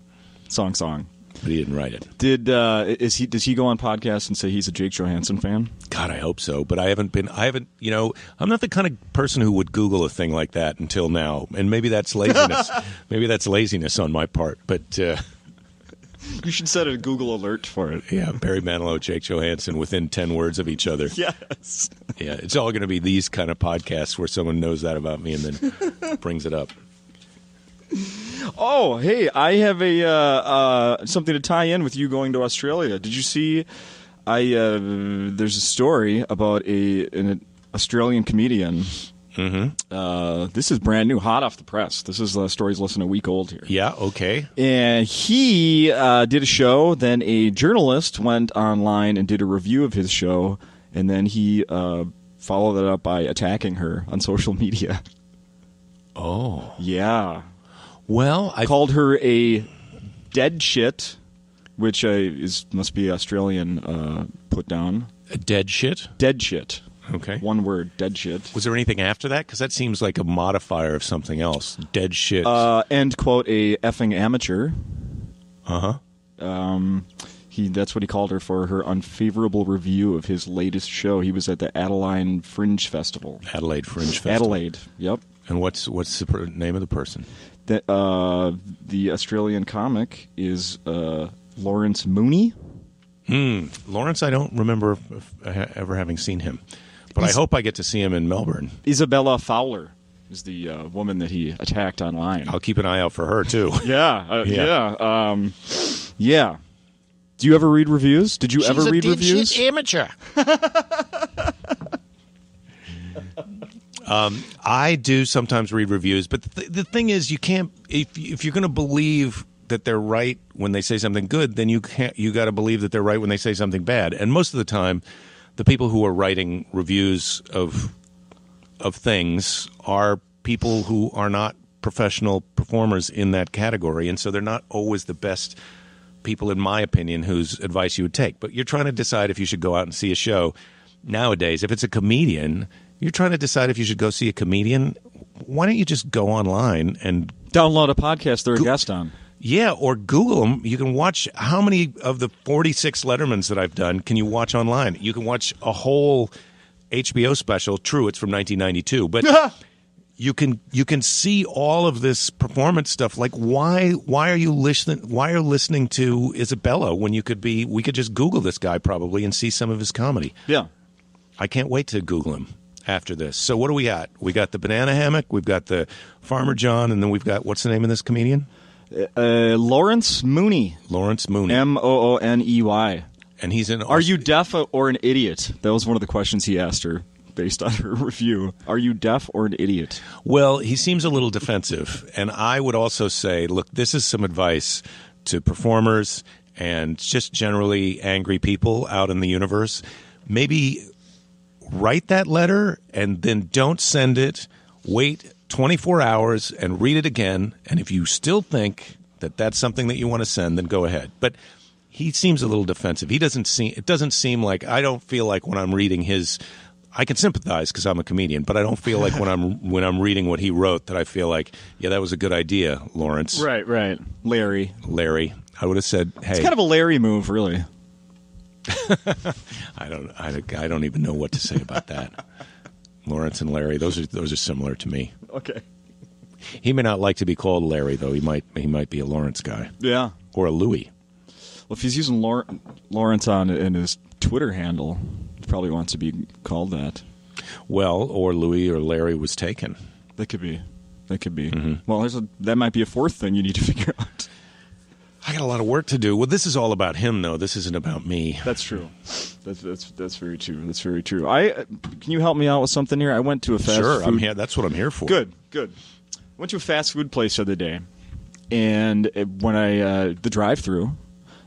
Song. But he didn't write it. Does he go on podcasts and say he's a Jake Johannsen fan? God, I hope so. But I haven't, I'm not the kind of person who would Google a thing like that until now. And maybe that's laziness. Maybe that's laziness on my part. But you should set a Google alert for it. Yeah, Barry Manilow, Jake Johannsen within 10 words of each other. Yes. Yeah, it's all going to be these kind of podcasts where someone knows that about me and then brings it up. Oh, hey, I have a something to tie in with you going to Australia. Did you see? There's a story about an Australian comedian This is brand new, hot off the press. This is story's less than a week old here. Yeah, okay. And he did a show. Then a journalist went online and did a review of his show. And then he followed that up by attacking her on social media. Oh. Yeah. Well, I called her a dead shit, which must be Australian put down. A dead shit? Dead shit. Okay. One word, dead shit. Was there anything after that? Because that seems like a modifier of something else. Dead shit. End quote, a effing amateur. Uh-huh. That's what he called her for her unfavorable review of his latest show. He was at the Adelaide Fringe Festival. Adelaide Fringe Festival. Adelaide, yep. And what's the name of the person? The Australian comic is Lawrence Mooney. Lawrence, I don't remember ever having seen him. But I hope I get to see him in Melbourne. Isabella Fowler is the woman that he attacked online. I'll keep an eye out for her, too. Yeah. Do you ever read reviews? Did you ever read reviews? She's amateur. I do sometimes read reviews, but the thing is, you can't. If you're going to believe that they're right when they say something good, then you got to believe that they're right when they say something bad. And most of the time, the people who are writing reviews of things are people who are not professional performers in that category, and so they're not always the best people, in my opinion, whose advice you would take. But you're trying to decide if you should go out and see a show. Nowadays, if it's a comedian, you're trying to decide if you should go see a comedian. Why don't you just go online and download a podcast they're a guest on? Yeah, or Google them. You can watch how many of the 46 Lettermans that I've done can you watch online? You can watch a whole HBO special. True, it's from 1992, but you can see all of this performance stuff. Like, why are you listening? Why are you listening to Isabella when we could just Google this guy probably and see some of his comedy? Yeah, I can't wait to Google him after this. So what do we got? We got the banana hammock. We've got the Farmer John, and then we've got, what's the name of this comedian? Lawrence Mooney. Lawrence Mooney. Mooney. And he's in. Are you deaf or an idiot? That was one of the questions he asked her based on her review. Are you deaf or an idiot? Well, he seems a little defensive. And I would also say, look, this is some advice to performers and just generally angry people out in the universe. Maybe write that letter and then don't send it. Wait 24 hours and read it again. And if you still think that that's something that you want to send, then go ahead. But he seems a little defensive. It doesn't seem like, I don't feel like when I'm reading his, I can sympathize because I'm a comedian, but I don't feel like when I'm reading what he wrote that I feel like, yeah, that was a good idea, Lawrence. Right. Larry. I would have said, hey. It's kind of a Larry move, really. I don't even know what to say about that. Lawrence and Larry, those are similar to me. Okay. He may not like to be called Larry, though. He might be a Lawrence guy. Yeah. Or a Louie. Well, if he's using Lawrence in his Twitter handle, he probably wants to be called that. Well, or Louie or Larry was taken. That could be. Mm-hmm. Well, that might be a fourth thing you need to figure out. I got a lot of work to do. Well, this is all about him, though. This isn't about me. That's true. That's very true. That's very true. Can you help me out with something here? I went to a fast food. I'm here. That's what I'm here for. Good. I went to a fast food place the other day, and when the drive-through,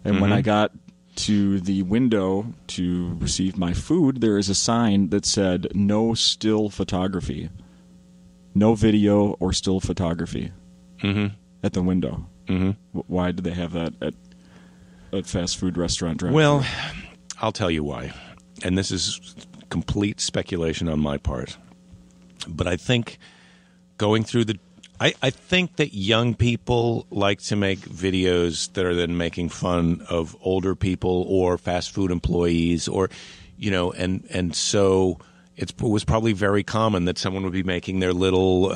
and when I got to the window to receive my food, there is a sign that said "No still photography, no video or still photography," at the window. Mm-hmm. Why do they have that at fast food restaurant drive-thru? Well, I'll tell you why. And this is complete speculation on my part. But I think going through I think that young people like to make videos that are then making fun of older people or fast food employees or, and so it was probably very common that someone would be making their little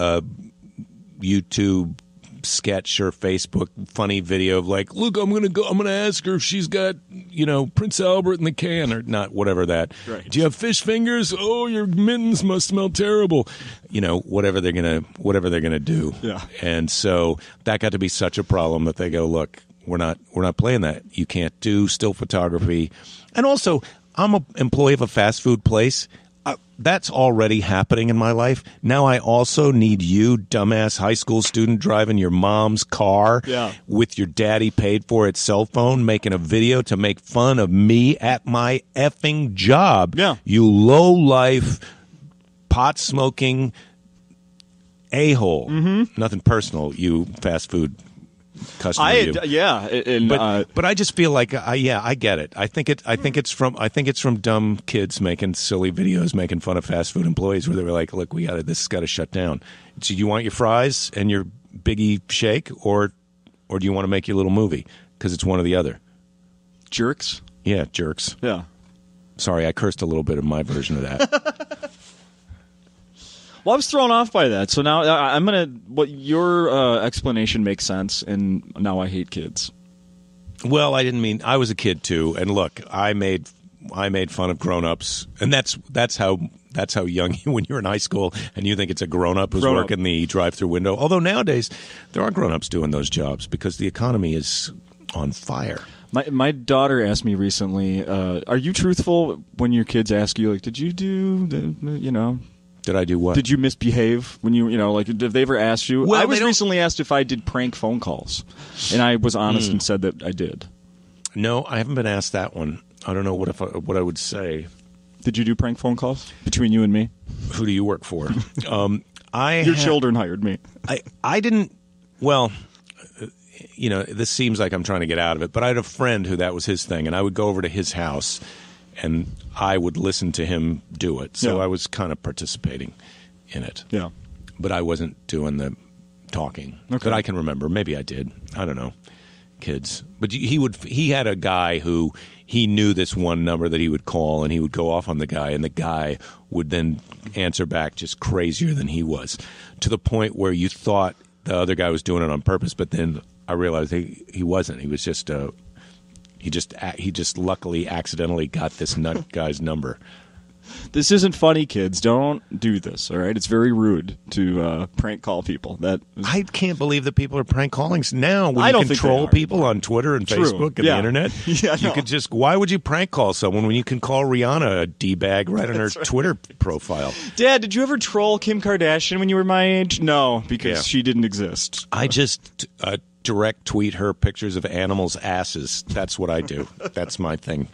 YouTube sketch or Facebook funny video of like, look, I'm gonna ask her if she's got Prince Albert in the can or not, whatever that. Right. Do you have fish fingers? Oh, your mittens must smell terrible. Whatever they're gonna do. Yeah. And so that got to be such a problem that they go, look, we're not playing that. You can't do still photography. And also, I'm an employee of a fast food place. That's already happening in my life. Now I also need you, dumbass high school student, driving your mom's car with your daddy paid for it cell phone, making a video to make fun of me at my effing job. Yeah. You low-life, pot-smoking a-hole. Mm-hmm. Nothing personal, you fast food customer. But I just feel like I get it. I think it's from dumb kids making silly videos making fun of fast food employees where they were like, look, this has got to shut down. Do you want your fries and your Biggie shake or do you want to make your little movie? Because it's one or the other. Jerks? Yeah, jerks. Yeah. Sorry, I cursed a little bit of my version of that. Well, I was thrown off by that, so now I'm gonna. What your explanation makes sense, and now I hate kids. Well, I didn't mean I was a kid too, and look, I made fun of grown-ups, and that's how young when you're in high school and you think it's a grown-up who's working the drive-through window. Although nowadays there are grown-ups doing those jobs because the economy is on fire. My daughter asked me recently, "Are you truthful when your kids ask you, like, did you do the Did I do what? Did you misbehave when like, have they ever asked you? Well, I was recently asked if I did prank phone calls, and I was honest and said that I did. No, I haven't been asked that one. I don't know what I would say. Did you do prank phone calls between you and me? Who do you work for? Your children hired me. I didn't. Well, this seems like I'm trying to get out of it, but I had a friend who that was his thing, and I would go over to his house and I would listen to him do it. So I was kind of participating in it. Yeah. But I wasn't doing the talking. Okay. That I can remember. Maybe I did. I don't know. Kids. But he had a guy who he knew this one number that he would call, and he would go off on the guy, and the guy would then answer back just crazier than he was, to the point where you thought the other guy was doing it on purpose, but then I realized he wasn't. He was just He just luckily accidentally got this nut guy's number. This isn't funny, kids. Don't do this, all right? It's very rude to prank call people. I can't believe that people are prank calling now. When I don't you control people on Twitter and Facebook and the internet, you could just. Why would you prank call someone when you can call Rihanna a d-bag right on her Twitter profile? Dad, did you ever troll Kim Kardashian when you were my age? No, because she didn't exist. I just direct tweet her pictures of animals' asses. That's what I do. That's my thing.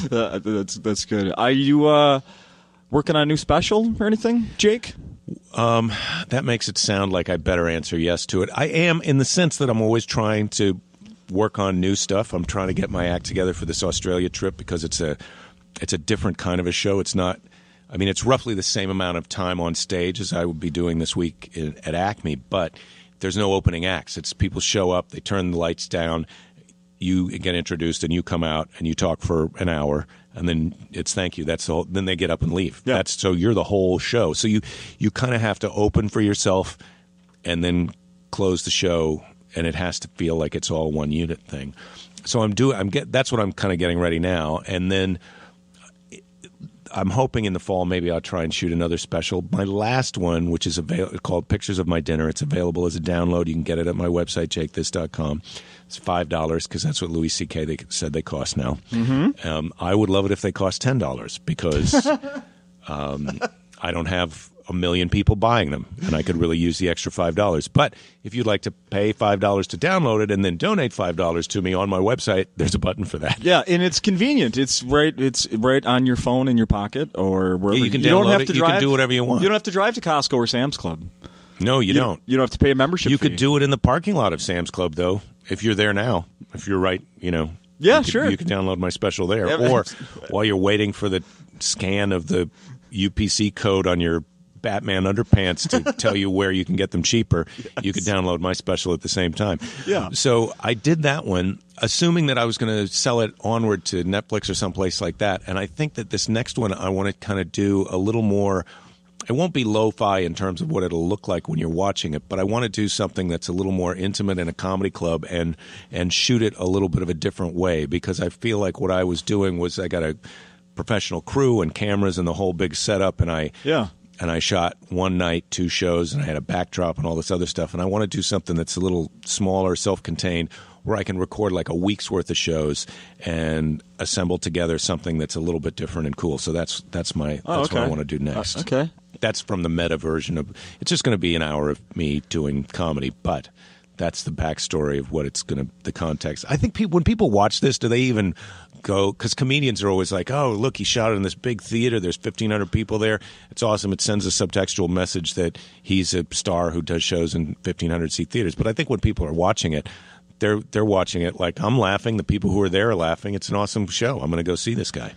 That's good. Are you working on a new special or anything, Jake? That makes it sound like I better answer yes to it. I am, in the sense that I'm always trying to work on new stuff. I'm trying to get my act together for this Australia trip because it's a different kind of a show. It's not. I mean, it's roughly the same amount of time on stage as I would be doing this week at Acme, but there's no opening acts. It's people show up, they turn the lights down, you get introduced, and you come out and you talk for an hour, and then it's thank you. That's the whole, then they get up and leave. Yeah. So you're the whole show. So you kind of have to open for yourself and then close the show, and it has to feel like it's all one unit thing. So that's what I'm kind of getting ready now, and then I'm hoping in the fall maybe I'll try and shoot another special. My last one, which is called Pictures of My Dinner, it's available as a download. You can get it at my website, jakethis.com. It's $5 because that's what Louis C.K. said they cost now. Mm-hmm. I would love it if they cost $10 because I don't have a million people buying them, and I could really use the extra $5. But if you'd like to pay $5 to download it and then donate $5 to me on my website, there's a button for that. Yeah, and it's convenient. It's right on your phone in your pocket or wherever. Yeah, you can download it. You can do whatever you want. You don't have to drive to Costco or Sam's Club. No, you don't. You don't have to pay a membership fee. You could do it in the parking lot of Sam's Club, though, if you're there now. If you're right, Yeah, sure. You can download my special there. Yeah, or while you're waiting for the scan of the UPC code on your Batman underpants to tell you where you can get them cheaper, you could download my special at the same time. Yeah. So I did that one, assuming that I was going to sell it onward to Netflix or someplace like that. And I think that this next one I want to kind of do a little more. It won't be lo-fi in terms of what it'll look like when you're watching it, but I want to do something that's a little more intimate in a comedy club and shoot it a little bit of a different way, because I feel like what I was doing was I got a professional crew and cameras and the whole big setup, and and I shot one night, 2 shows, and I had a backdrop and all this other stuff. And I want to do something that's a little smaller, self-contained, where I can record like a week's worth of shows and assemble together something that's a little bit different and cool. So that's what I want to do next. Okay. That's from the meta version of. It's just going to be an hour of me doing comedy, but that's the backstory of what it's going to. The context. I think when people watch this, do they even go? Because comedians are always like, "Oh, look, he shot it in this big theater. There's 1,500 people there. It's awesome." It sends a subtextual message that he's a star who does shows in 1,500 seat theaters. But I think when people are watching it, they're watching it like I'm laughing. The people who are there are laughing. It's an awesome show. I'm going to go see this guy.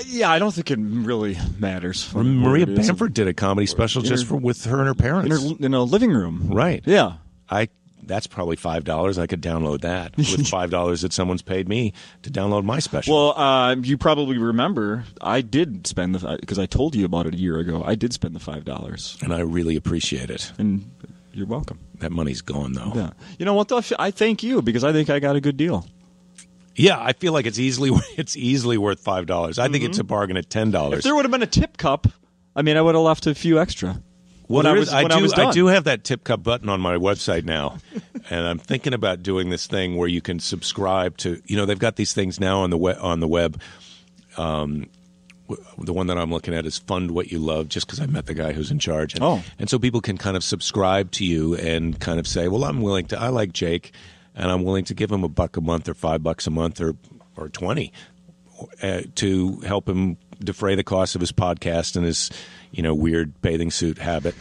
Yeah, I don't think it really matters. Maria Bamford did a comedy special with her and her parents in a living room. Right. Yeah. That's probably $5. I could download that with $5 that someone's paid me to download my special. Well, you probably remember I did spend because I told you about it a year ago. I did spend the $5, and I really appreciate it. And you're welcome. That money's gone though. Yeah. You know what though? I thank you because I think I got a good deal. Yeah, I feel like it's easily worth $5. I think it's a bargain at $10. If there would have been a tip cup, I mean, I would have left a few extra. Well, I do have that tip cup button on my website now, and I'm thinking about doing this thing where you can subscribe to. They've got these things now on the web. The one that I'm looking at is Fund What You Love, just because I met the guy who's in charge, and so people can kind of subscribe to you and kind of say, well, I like Jake, and I'm willing to give him $1 a month or $5 a month or $20 to help him defray the cost of his podcast and his weird bathing suit habit.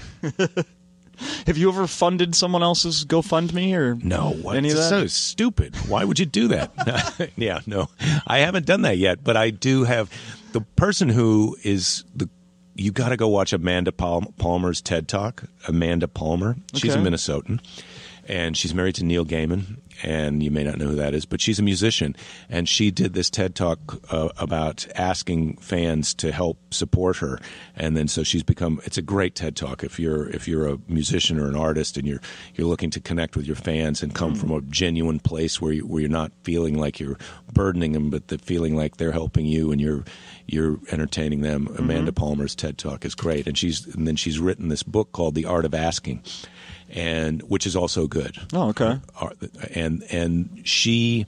Have you ever funded someone else's GoFundMe or no? Any of that? So stupid. Why would you do that? Yeah, no, I haven't done that yet, but I do have the person who is the. You got to go watch Amanda Palmer's TED Talk. Amanda Palmer. She's a Minnesotan, and she's married to Neil Gaiman. And you may not know who that is, but she's a musician. And she did this TED Talk about asking fans to help support her. And then so she's become – it's a great TED Talk if you're a musician or an artist and you're looking to connect with your fans and come from a genuine place where you're not feeling like you're burdening them, but the feeling like they're helping you and you're entertaining them. Amanda Palmer's TED Talk is great. And then she's written this book called The Art of Asking. And which is also good. Oh, okay. And she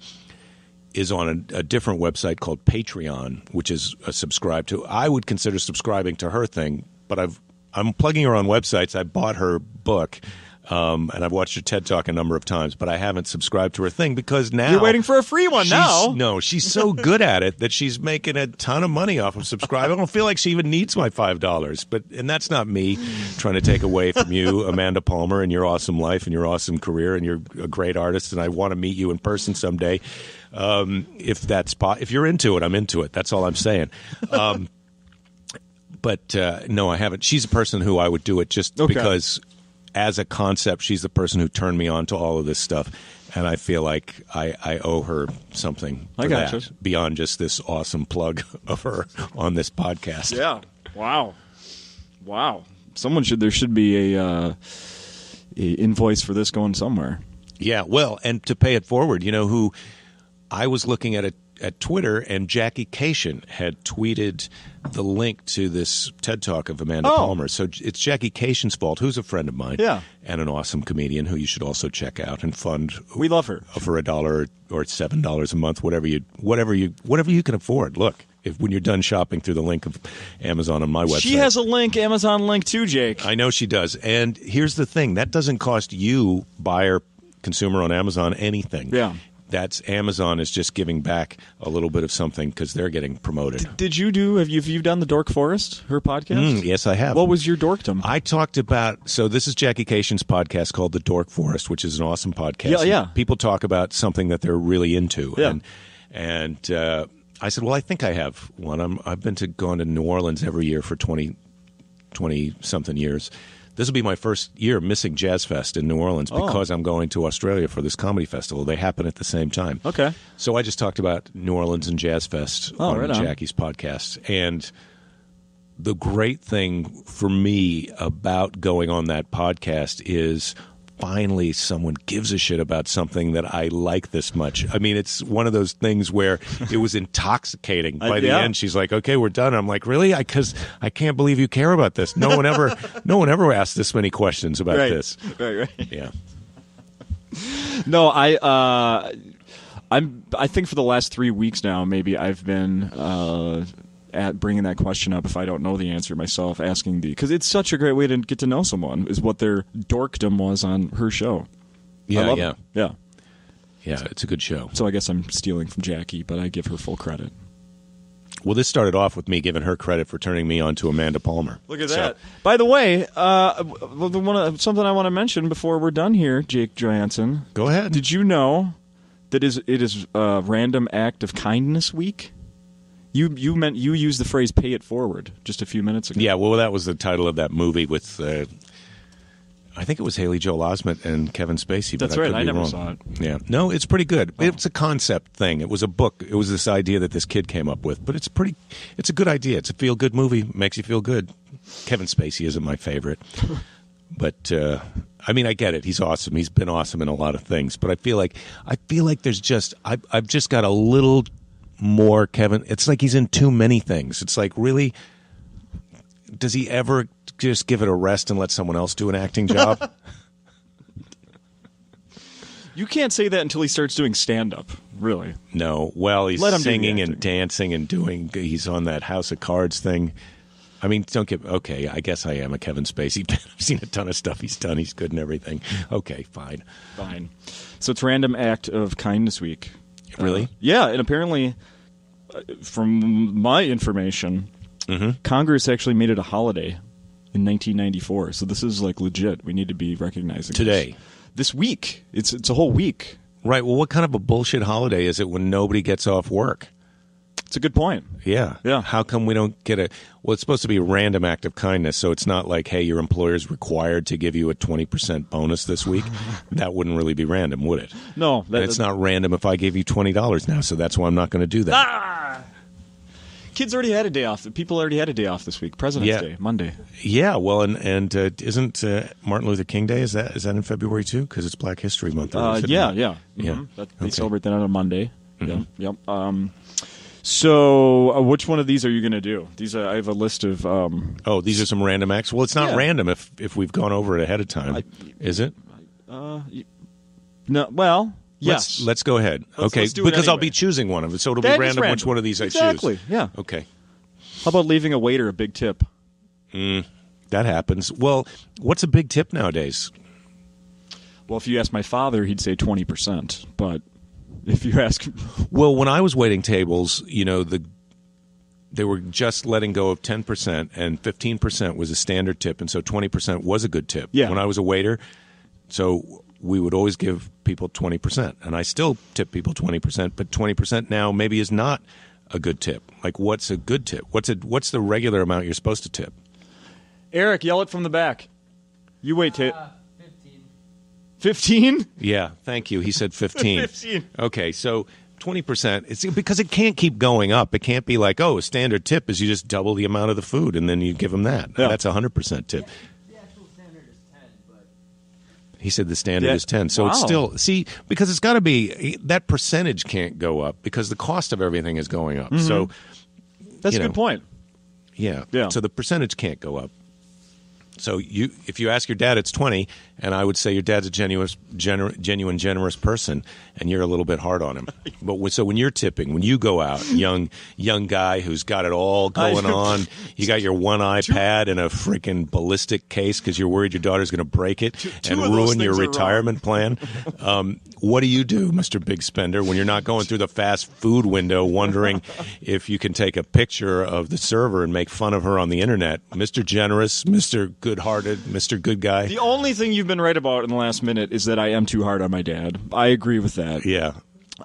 is on a different website called Patreon, which is a subscribe to. I would consider subscribing to her thing, but I'm plugging her on websites. I bought her book, and I've watched her TED Talk a number of times, but I haven't subscribed to her thing because now you're waiting for a free one now. No, she's so good at it that she's making a ton of money off of subscribing. I don't feel like she even needs my $5, and that's not me trying to take away from you, Amanda Palmer, and your awesome life and your awesome career, and you're a great artist, and I want to meet you in person someday. If you're into it, I'm into it. That's all I'm saying. But no, I haven't. She's a person who I would do it just because. As a concept, she's the person who turned me on to all of this stuff, and I feel like I owe her something for that beyond just this awesome plug of her on this podcast. Yeah. Wow. There should be a invoice for this going somewhere. Yeah. Well, and to pay it forward, who I was looking at Twitter, and Jackie Cation had tweeted the link to this TED Talk of Amanda Palmer. So it's Jackie Cation's fault, who's a friend of mine, and an awesome comedian who you should also check out and fund. We love her for $1 or $7 a month, whatever you can afford. Look, when you're done shopping through the link of Amazon on my website, she has a Amazon link too, Jake. I know she does, and here's the thing: that doesn't cost you, buyer, consumer on Amazon, anything. Yeah. That's Amazon is just giving back a little bit of something because they're getting promoted. Have you done the Dork Forest, her podcast? Yes, I have. What was your dorkdom? I talked about, so this is Jackie Cation's podcast called The Dork Forest, which is an awesome podcast. Yeah. People talk about something that they're really into. Yeah. And I said, well, I think I have one. I've been going to New Orleans every year for 20-something years. This will be my first year missing Jazz Fest in New Orleans because I'm going to Australia for this comedy festival. They happen at the same time. Okay. So I just talked about New Orleans and Jazz Fest on Jackie's podcast. And the great thing for me about going on that podcast is finally someone gives a shit about something that I like this much. I mean, it's one of those things where it was intoxicating. By the end, she's like, okay, we're done. I'm like, really? Because I can't believe you care about this. No one ever asked this many questions about this. Right. Yeah. No, I think for the last 3 weeks now, maybe I've been at bringing that question up if I don't know the answer myself, asking because it's such a great way to get to know someone is what their dorkdom was on her show. Yeah. So, it's a good show. So I guess I'm stealing from Jackie, but I give her full credit. Well, this started off with me giving her credit for turning me on to Amanda Palmer. Look at that. By the way, something I want to mention before we're done here, Jake Johannsen. Go ahead. Did you know that it is Random Act of Kindness Week? You used the phrase "pay it forward" just a few minutes ago. Yeah, well, that was the title of that movie with I think it was Haley Joel Osment and Kevin Spacey. That's but right. I never wrong. saw it. Yeah, no, it's pretty good. Oh. It's a concept thing. It was a book. It was this idea that this kid came up with, but it's a good idea. It's a feel good movie. Makes you feel good. Kevin Spacey isn't my favorite, but I mean, I get it. He's awesome. He's been awesome in a lot of things, but I feel like there's just I've just got a little more Kevin. It's like he's in too many things. It's like, really, does he ever just give it a rest and let someone else do an acting job? You can't say that until he starts doing stand-up, really. No. Well, he's singing and dancing and he's on that House of Cards thing. I mean, okay, I guess I am a Kevin Spacey fan. I've seen a ton of stuff he's done. He's good and everything. Okay, fine. So it's Random Act of Kindness Week. Really? Yeah, and apparently, from my information, Congress actually made it a holiday in 1994. So this is like legit. We need to be recognizing today. This week. It's a whole week. Right. Well, what kind of a bullshit holiday is it when nobody gets off work? It's a good point. Yeah. How come we don't get well, it's supposed to be a random act of kindness, so it's not like, hey, your employer's required to give you a 20% bonus this week. That wouldn't really be random, would it? No. It's not random if I gave you $20 now, so that's why I'm not going to do that. Kids already had a day off. People already had a day off this week. President's Day, Monday. Yeah, well, and isn't Martin Luther King Day, is that in February too? Because it's Black History Month. Yeah. Mm-hmm. They celebrate that on a Monday. Mm-hmm. Yep. So, which one of these are you going to do? I have a list of. These are some random acts. Well, it's not random if we've gone over it ahead of time, is it? No. Well, yes. Let's go ahead. Let's do it anyway. I'll be choosing one of it, so it'll be random which one of these I choose. Exactly. Yeah. Okay. How about leaving a waiter a big tip? That happens. Well, what's a big tip nowadays? Well, if you ask my father, he'd say 20%, but. If you ask, well, when I was waiting tables, they were just letting go of 10%, and 15% was a standard tip, and so 20% was a good tip. Yeah. When I was a waiter, so we would always give people 20%, and I still tip people 20%, but 20% now maybe is not a good tip. Like, what's a good tip? What's the regular amount you're supposed to tip? Eric, yell it from the back. You wait, 15? Yeah, thank you. He said 15. 15. Okay, so 20%. It's because it can't keep going up. It can't be like, a standard tip is you just double the amount of the food and then you give them that. Yeah. That's a 100% tip. The actual standard is 10, but he said the standard is 10. So it's still because it's got to be that percentage can't go up because the cost of everything is going up. Mm-hmm. So that's a good point. Yeah. So the percentage can't go up. So if you ask your dad, it's 20, and I would say your dad's a genuine, generous person, and you're a little bit hard on him. But so when you're tipping, when you go out, young guy who's got it all going on, you got your one iPad and a freaking ballistic case because you're worried your daughter's going to break it and ruin your retirement plan. What do you do, Mr. Big Spender, when you're not going through the fast food window wondering if you can take a picture of the server and make fun of her on the internet? Mr. Generous, Mr. Good-hearted, Mr. Good Guy. The only thing you've been right about in the last minute is that I am too hard on my dad. I agree with that. Yeah.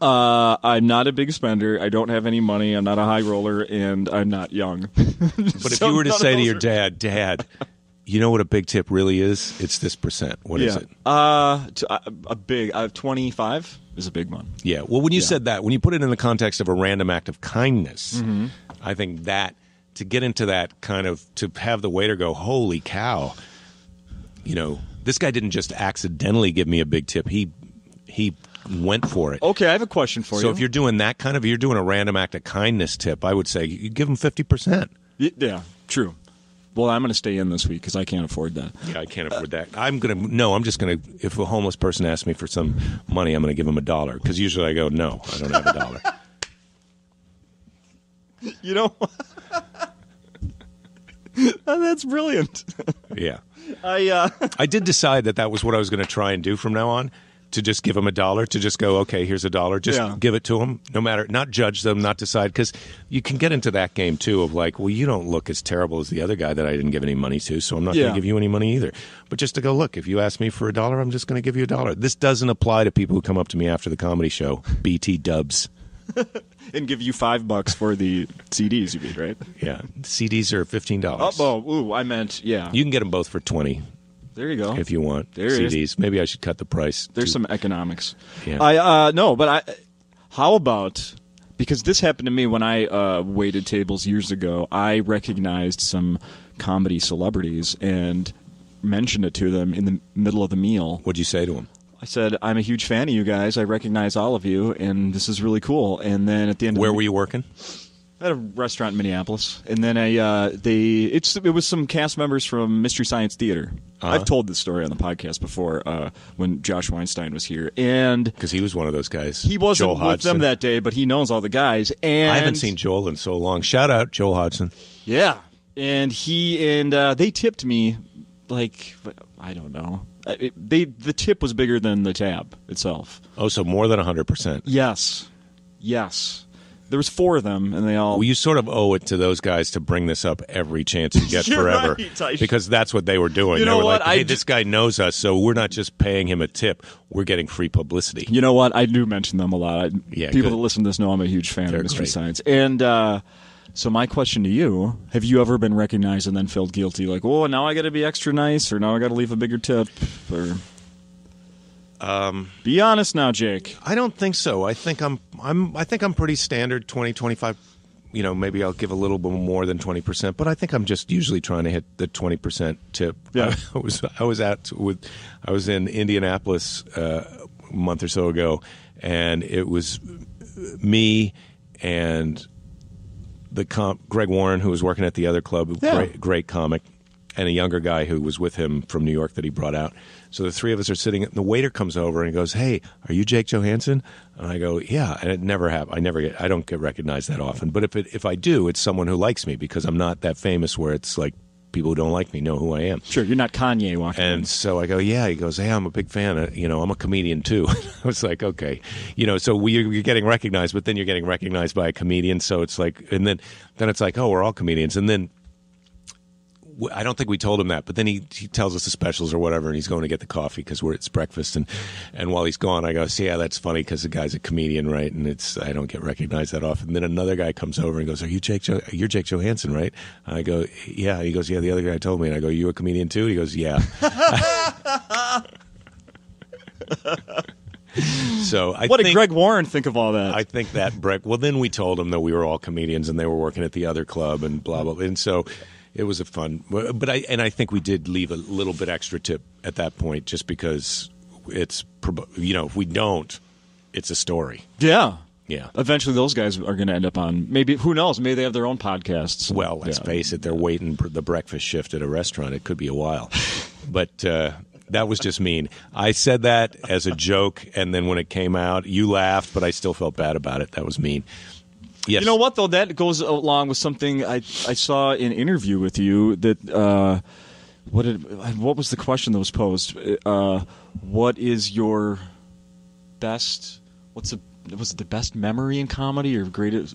I'm not a big spender. I don't have any money. I'm not a high roller, and I'm not young. But if you were to say to your Dad, you know what a big tip really is? It's this percent. What is it? A big 25 is a big one. Yeah. Well, when you said that, when you put it in the context of a random act of kindness, I think that to get into that kind of to have the waiter go, holy cow, This guy didn't just accidentally give me a big tip. He went for it. Okay, I have a question for you. So if you're doing that kind of, you're doing a random act of kindness tip, I would say you give him 50%. Yeah, true. Well, I'm going to stay in this week because I can't afford that. Yeah, I can't afford that. I'm just going to, if a homeless person asks me for some money, I'm going to give him $1 because usually I go, no, I don't have $1. You know, that's brilliant. Yeah. I did decide that was what I was going to try and do from now on. To just give them $1, to just go, okay, here's $1. Just give it to them, no matter, not judge them, not decide, because you can get into that game too of like, well, you don't look as terrible as the other guy that I didn't give any money to, so I'm not going to give you any money either. But just to go, look, if you ask me for $1, I'm just going to give you $1. This doesn't apply to people who come up to me after the comedy show, BT dubs. And give you $5 for the CDs, you mean, right? Yeah, CDs are $15. I meant, yeah. You can get them both for $20. There you go. If you want there CDs, is. Maybe I should cut the price. There's some economics. Yeah. How about, because this happened to me when I waited tables years ago. I recognized some comedy celebrities and mentioned it to them in the middle of the meal. What'd you say to them? I said, I'm a huge fan of you guys. I recognize all of you, and this is really cool. And then at the end, where were you working? At a restaurant in Minneapolis, and then it was some cast members from Mystery Science Theater. I've told this story on the podcast before when Josh Weinstein was here, and because he was one of those guys. He wasn't with them that day, but he knows all the guys. And I haven't seen Joel in so long. Shout out Joel Hodgson. Yeah, and they tipped me like I don't know. The tip was bigger than the tab itself. Oh, so more than 100%. Yes. There was 4 of them, and they all... Well, you sort of owe it to those guys to bring this up every chance you get forever. Right. Because that's what they were doing. You know they were what? like, hey, this guy knows us, so we're not just paying him a tip. We're getting free publicity. You know what? I do mention them a lot. People that listen to this know I'm a huge fan of Mystery Science. And so my question to you, have you ever been recognized and then felt guilty? Like, oh, now I got to be extra nice, or now I got to leave a bigger tip, or... be honest now, Jake. I don't think so. I think I'm pretty standard 20, 25. You know, maybe I'll give a little bit more than 20%, but I think I'm just usually trying to hit the 20% tip. Yeah. I was in Indianapolis a month or so ago, and it was me and Greg Warren, who was working at the other club, great comic, and a younger guy who was with him from New York that he brought out. So the 3 of us are sitting, and the waiter comes over and he goes, "Hey, are you Jake Johannsen?" And I go, "Yeah." And it never happens. I don't get recognized that often. But if I do, it's someone who likes me because I'm not that famous where it's like people who don't like me know who I am. Sure, you're not Kanye walking in. And so I go, "Yeah." He goes, "Hey, I'm a big fan. I'm a comedian too." I was like, "Okay." So you're getting recognized, but then you're getting recognized by a comedian. So it's like, and then it's like, oh, we're all comedians. And then I don't think we told him that, but then he tells us the specials or whatever, and he's going to get the coffee because it's breakfast. And while he's gone, I go, "See, yeah, that's funny because the guy's a comedian, right?" And I don't get recognized that often. And then another guy comes over and goes, "Are you you're Jake Johannsen, right?" And I go, "Yeah." He goes, "Yeah, the other guy told me." And I go, "You a comedian too?" He goes, "Yeah." So what did Greg Warren think of all that? I think that well, then we told him that we were all comedians and they were working at the other club and blah blah. And so it was a fun, but I think we did leave a little bit extra tip at that point, just because it's if we don't, it's a story. Yeah. Yeah. Eventually, those guys are going to end up on, maybe, who knows? Maybe they have their own podcasts. Well, let's face it, they're waiting the breakfast shift at a restaurant. It could be a while, but. That was just mean. I said that as a joke, and then when it came out, you laughed, but I still felt bad about it. That was mean. Yes. You know what, though? That goes along with something I saw in an interview with you that what was the question that was posed? What is your best? Was it the best memory in comedy or greatest?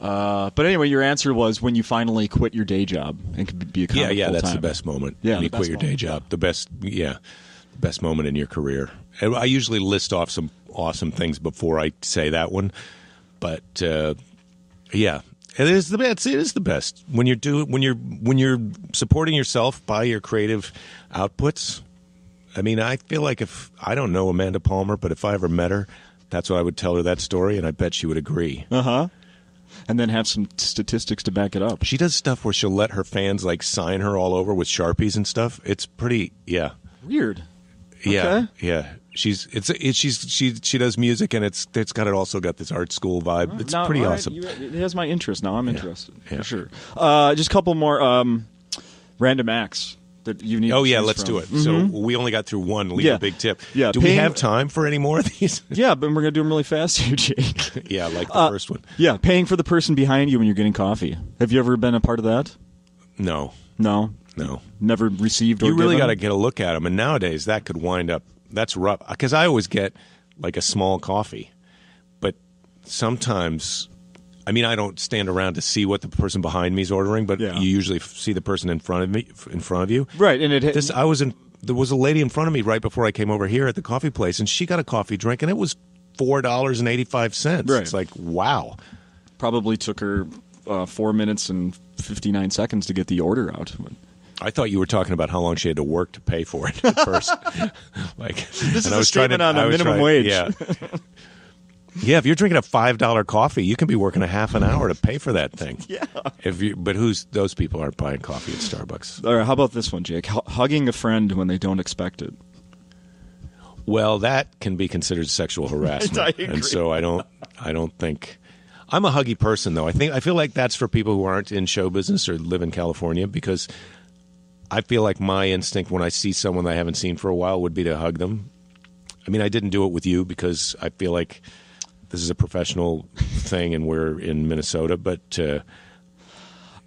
But anyway, your answer was when you finally quit your day job and could be a comic yeah, full-time. that's the best moment. Yeah, when you quit your day job, the best moment in your career. And I usually list off some awesome things before I say that one, but yeah, it is the best. It is the best when you're supporting yourself by your creative outputs. I mean, I feel like if I don't know Amanda Palmer, but if I ever met her, that's what I would tell her that story, and I bet she would agree. And then have some statistics to back it up. She does stuff where she'll let her fans like sign her all over with Sharpies and stuff. It's pretty, yeah. Weird. Yeah, Okay. yeah. She does music, and it's also got this art school vibe. It's pretty awesome. It has my interest now. I'm interested for sure. Just a couple more random acts that you need. Oh to yeah, choose let's from. do it. So we only got through one. Leave a big tip. Yeah. Do we have time for any more of these? Yeah, but we're gonna do them really fast here, Jake. Yeah, like the first one. Yeah, paying for the person behind you when you're getting coffee. Have you ever been a part of that? No. Never received or You really given? got to get a look at them, and nowadays that could wind up. That's rough because I always get like a small coffee, but sometimes, I mean, I don't stand around to see what the person behind me is ordering, but you usually see the person in front of you, right? And there was a lady in front of me right before I came over here at the coffee place, and she got a coffee drink, and it was $4.85. Right. It's like wow. Probably took her 4 minutes and 59 seconds to get the order out. I thought you were talking about how long she had to work to pay for it at first. This is a statement on the minimum wage. Yeah. Yeah, if you're drinking a $5 coffee, you can be working a half an hour to pay for that thing. Yeah. But those people aren't buying coffee at Starbucks. All right, how about this one, Jake? Hugging a friend when they don't expect it. Well, that can be considered sexual harassment. I agree. And so I don't think I'm a huggy person though. I feel like that's for people who aren't in show business or live in California, because I feel like my instinct when I see someone that I haven't seen for a while would be to hug them. I mean, I didn't do it with you because I feel like this is a professional thing and we're in Minnesota, but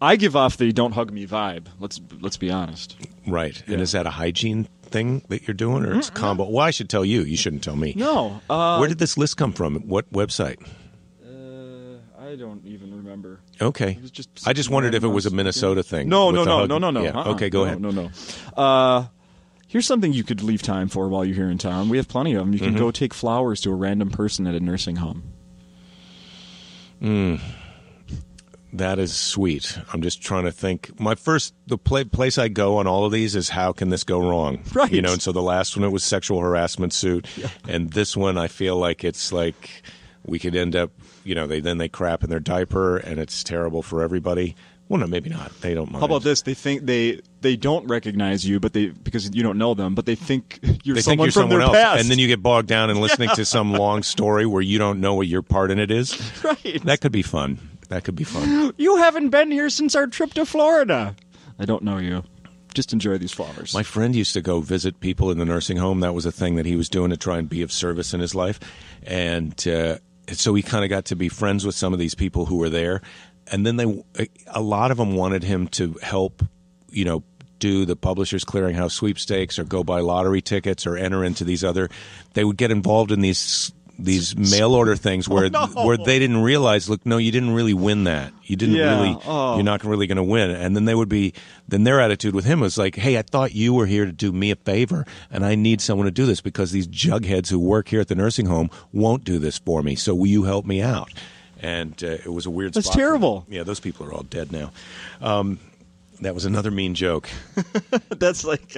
I give off the "don't hug me" vibe. Let's be honest. Right. Yeah. And is that a hygiene thing that you're doing, or it's a combo? Well, I should tell you. You shouldn't tell me. No. Where did this list come from? What website? I don't even remember. Okay. I just wondered if it was a Minnesota thing. No. Yeah. Okay, go ahead. No. Here's something you could leave time for while you're here in town. We have plenty of them. You can go take flowers to a random person at a nursing home. That is sweet. I'm just trying to think. The place I go on all of these is how can this go wrong? Right. And so the last one, it was sexual harassment suit. Yeah. And this one, I feel like it's like we could end up, they crap in their diaper and it's terrible for everybody. Well, no, maybe not. They don't mind. How about this? They think they don't recognize you, but because you don't know them, but they think you're someone from their else. past. And then you get bogged down in listening to some long story where you don't know what your part in it is. Right. That could be fun. You haven't been here since our trip to Florida. I don't know you. Just enjoy these flowers. My friend used to go visit people in the nursing home. That was a thing that he was doing to try and be of service in his life. And so he kind of got to be friends with some of these people who were there. And then a lot of them wanted him to help, do the Publishers Clearinghouse sweepstakes or go buy lottery tickets or enter into these they would get involved in these mail order things where they didn't realize, look, no, you didn't really win that. You didn't you're not really going to win. And then their attitude with him was like, hey, I thought you were here to do me a favor and I need someone to do this because these jugheads who work here at the nursing home won't do this for me. So will you help me out? And it was a weird spot. That's terrible. Yeah, those people are all dead now. That was another mean joke. That's like...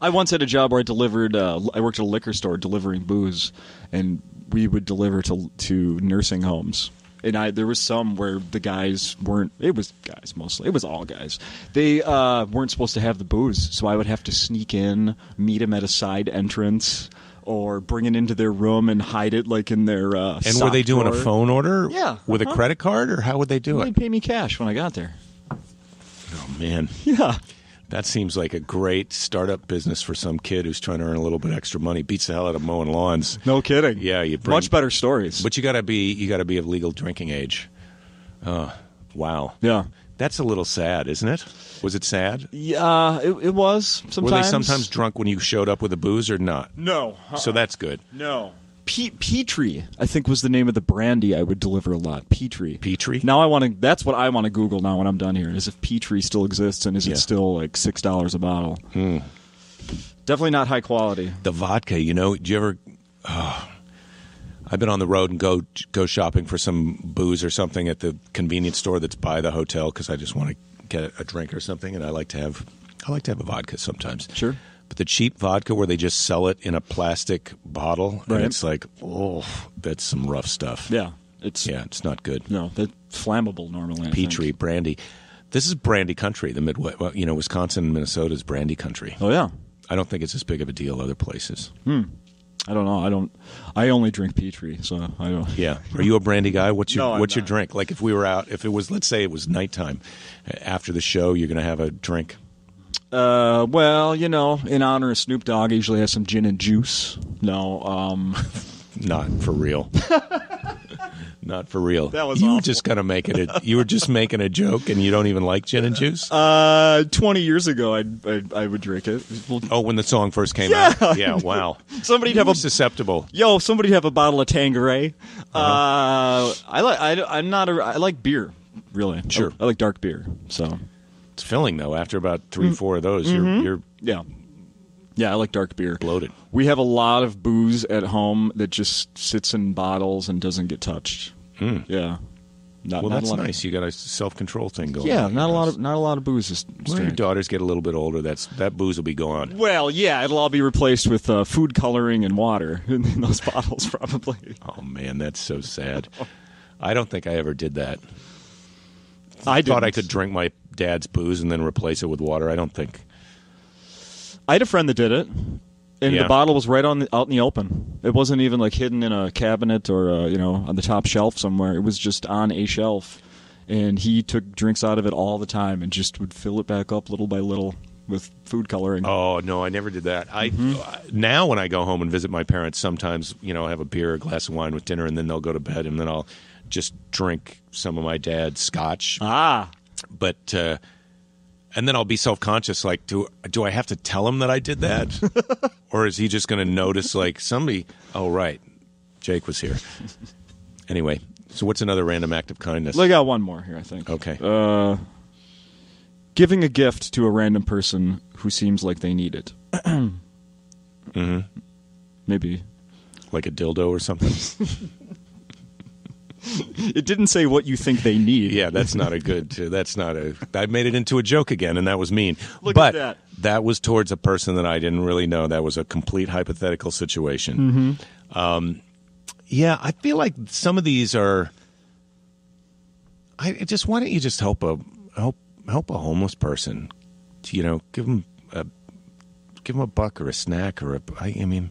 I once had a job where I worked at a liquor store delivering booze, and we would deliver to nursing homes. And there was some where the guys weren't. It was guys mostly. It was all guys. They weren't supposed to have the booze, so I would have to sneak in, meet them at a side entrance, or bring it into their room and hide it like in their. And were they doing drawer. A phone order? Yeah, with a credit card, or how would they do it? They'd pay me cash when I got there. Oh man. Yeah. That seems like a great startup business for some kid who's trying to earn a little bit extra money. Beats the hell out of mowing lawns. No kidding. Yeah, much better stories. But you got to be of legal drinking age. Wow. Yeah. That's a little sad, isn't it? Was it sad? Yeah, it was. Sometimes. Were they sometimes drunk when you showed up with a booze or not? No. So that's good. No. Petrie, I think, was the name of the brandy I would deliver a lot. Petrie. Petrie? Now that's what I want to Google now when I'm done here, is if Petrie still exists and is it still like $6 a bottle. Definitely not high quality. The vodka, do you ever... I've been on the road and go shopping for some booze or something at the convenience store that's by the hotel because I just want to get a drink or something, and I like to have a vodka sometimes. Sure. But the cheap vodka where they just sell it in a plastic bottle, and it's like, that's some rough stuff. Yeah. It's not good. No, that's flammable normally. Petrie, brandy. This is brandy country, the Midwest. Well, Wisconsin and Minnesota is brandy country. Oh, yeah. I don't think it's as big of a deal other places. I don't know. I only drink Petri, so I don't. Yeah. Are you a brandy guy? What's your No, your drink? Like if we were out, if it was, let's say it was nighttime, after the show, you're going to have a drink. Well, you know, in honor of Snoop Dogg, I usually have some gin and juice. No, Not for real. Not for real. That was you awful. were just kind of making it. You were just making a joke, and you don't even like gin and juice. 20 years ago, I would drink it. Oh, when the song first came out. Yeah. Wow. Somebody'd have a susceptible. somebody'd have a bottle of Tanqueray. I like beer, really. Sure. I like dark beer. So It's filling though. After about 3-4 of those, you're yeah, I like dark beer. bloated. We have a lot of booze at home that just sits in bottles and doesn't get touched. Yeah. Not Well, a that's lot nice. You got a self-control thing going. Yeah, on. not a lot of booze. Is When your daughters get a little bit older, that booze will be gone. Well, yeah, it'll all be replaced with food coloring and water in those bottles, probably. Oh man, that's so sad. I don't think I ever did that. I thought I didn't. could drink my dad's booze and then replace it with water. I don't think. I had a friend that did it, and Yeah. the bottle was right out in the open. It wasn't even like hidden in a cabinet or on the top shelf somewhere. It was just on a shelf, and he took drinks out of it all the time and just would fill it back up little by little with food coloring. Oh no, I never did that. Now when I go home and visit my parents, sometimes I have a beer, a glass of wine with dinner, and then they'll go to bed, and then I'll just drink some of my dad's scotch. But and then I'll be self-conscious, like, do I have to tell him that I did that? Or is he just going to notice, like, somebody, oh, right, Jake was here. Anyway, so what's another random act of kindness? I got one more here, I think. Okay. Giving a gift to a random person who seems like they need it. Mm-hmm. Maybe. Like a dildo or something? It didn't say what you think they need. Yeah, that's not a good. I made it into a joke again, and that was mean. Look but at that. That was towards a person that I didn't really know. That was a complete hypothetical situation. Yeah, I feel like some of these are. Why don't you just help a homeless person? Give them a buck or a snack or I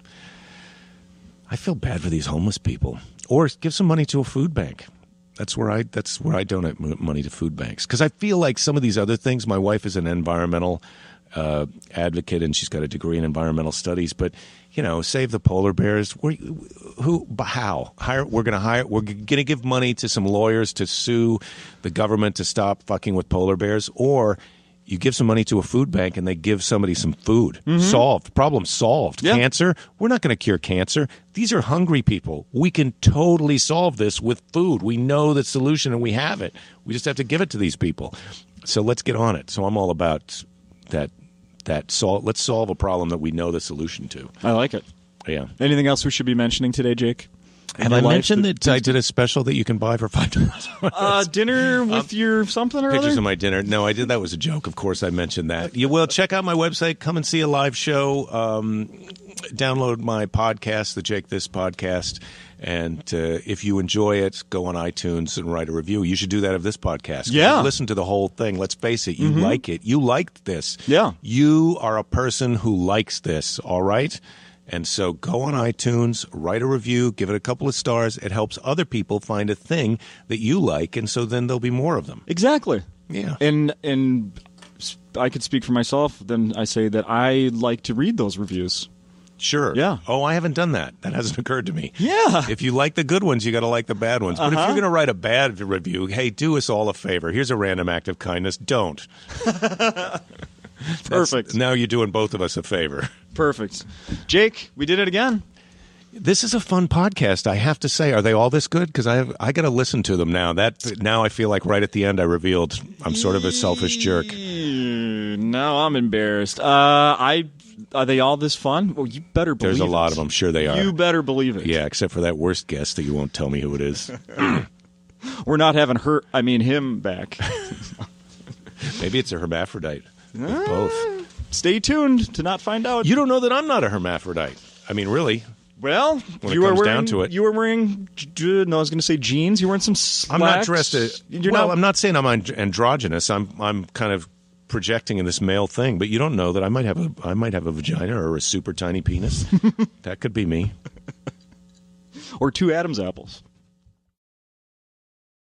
feel bad for these homeless people. Or give some money to a food bank. That's where I donate money to food banks, because I feel like some of these other things. My wife is an environmental advocate, and she's got a degree in environmental studies. But save the polar bears. How? We're going to give money to some lawyers to sue the government to stop fucking with polar bears, or you give some money to a food bank and they give somebody some food. Solved. Problem solved. Yeah. Cancer? We're not going to cure cancer. These are hungry people. We can totally solve this with food. We know the solution and we have it. We just have to give it to these people. So let's get on it. So I'm all about that. Let's solve a problem that we know the solution to. I like it. Yeah. Anything else we should be mentioning today, Jake? Have I mentioned that I did a special that you can buy for $5? Dinner with your something or Pictures other? of my dinner. No, I did. That was a joke. Of course, I mentioned that. You will check out my website. Come and see a live show. Download my podcast, the Jake This podcast. And if you enjoy it, go on iTunes and write a review. You should do that of this podcast. Yeah. Listen to the whole thing. Let's face it. You like it. You liked this. Yeah. You are a person who likes this. All right? And so go on iTunes, write a review, give it a couple of stars. It helps other people find a thing that you like, and so then there'll be more of them. Exactly. Yeah. And I could speak for myself. Then I say that I like to read those reviews. Sure. Yeah. Oh, I haven't done that. That hasn't occurred to me. Yeah. If you like the good ones, you got to like the bad ones. But if you're going to write a bad review, hey, do us all a favor. Here's a random act of kindness. Don't. Perfect. Now you're doing both of us a favor. Perfect. Jake, we did it again. This is a fun podcast, I have to say. Are they all this good? Because I got to listen to them now. Now I feel like right at the end I revealed I'm sort of a selfish jerk. Now I'm embarrassed. Are they all this fun? Well, you better believe it. There's a lot of them. Sure they are. You better believe it. Yeah, except for that worst guest that you won't tell me who it is. We're not having him back. Maybe it's a hermaphrodite. Both. Stay tuned to not find out. You don't know that I'm not a hermaphrodite. I mean, really. Well, When it comes down to it. You were wearing, no, I was going to say jeans. You were wearing some slacks. I'm not dressed I'm not saying I'm androgynous. I'm kind of projecting in this male thing, but you don't know that I might have a vagina or a super tiny penis. That could be me. Or two Adam's apples.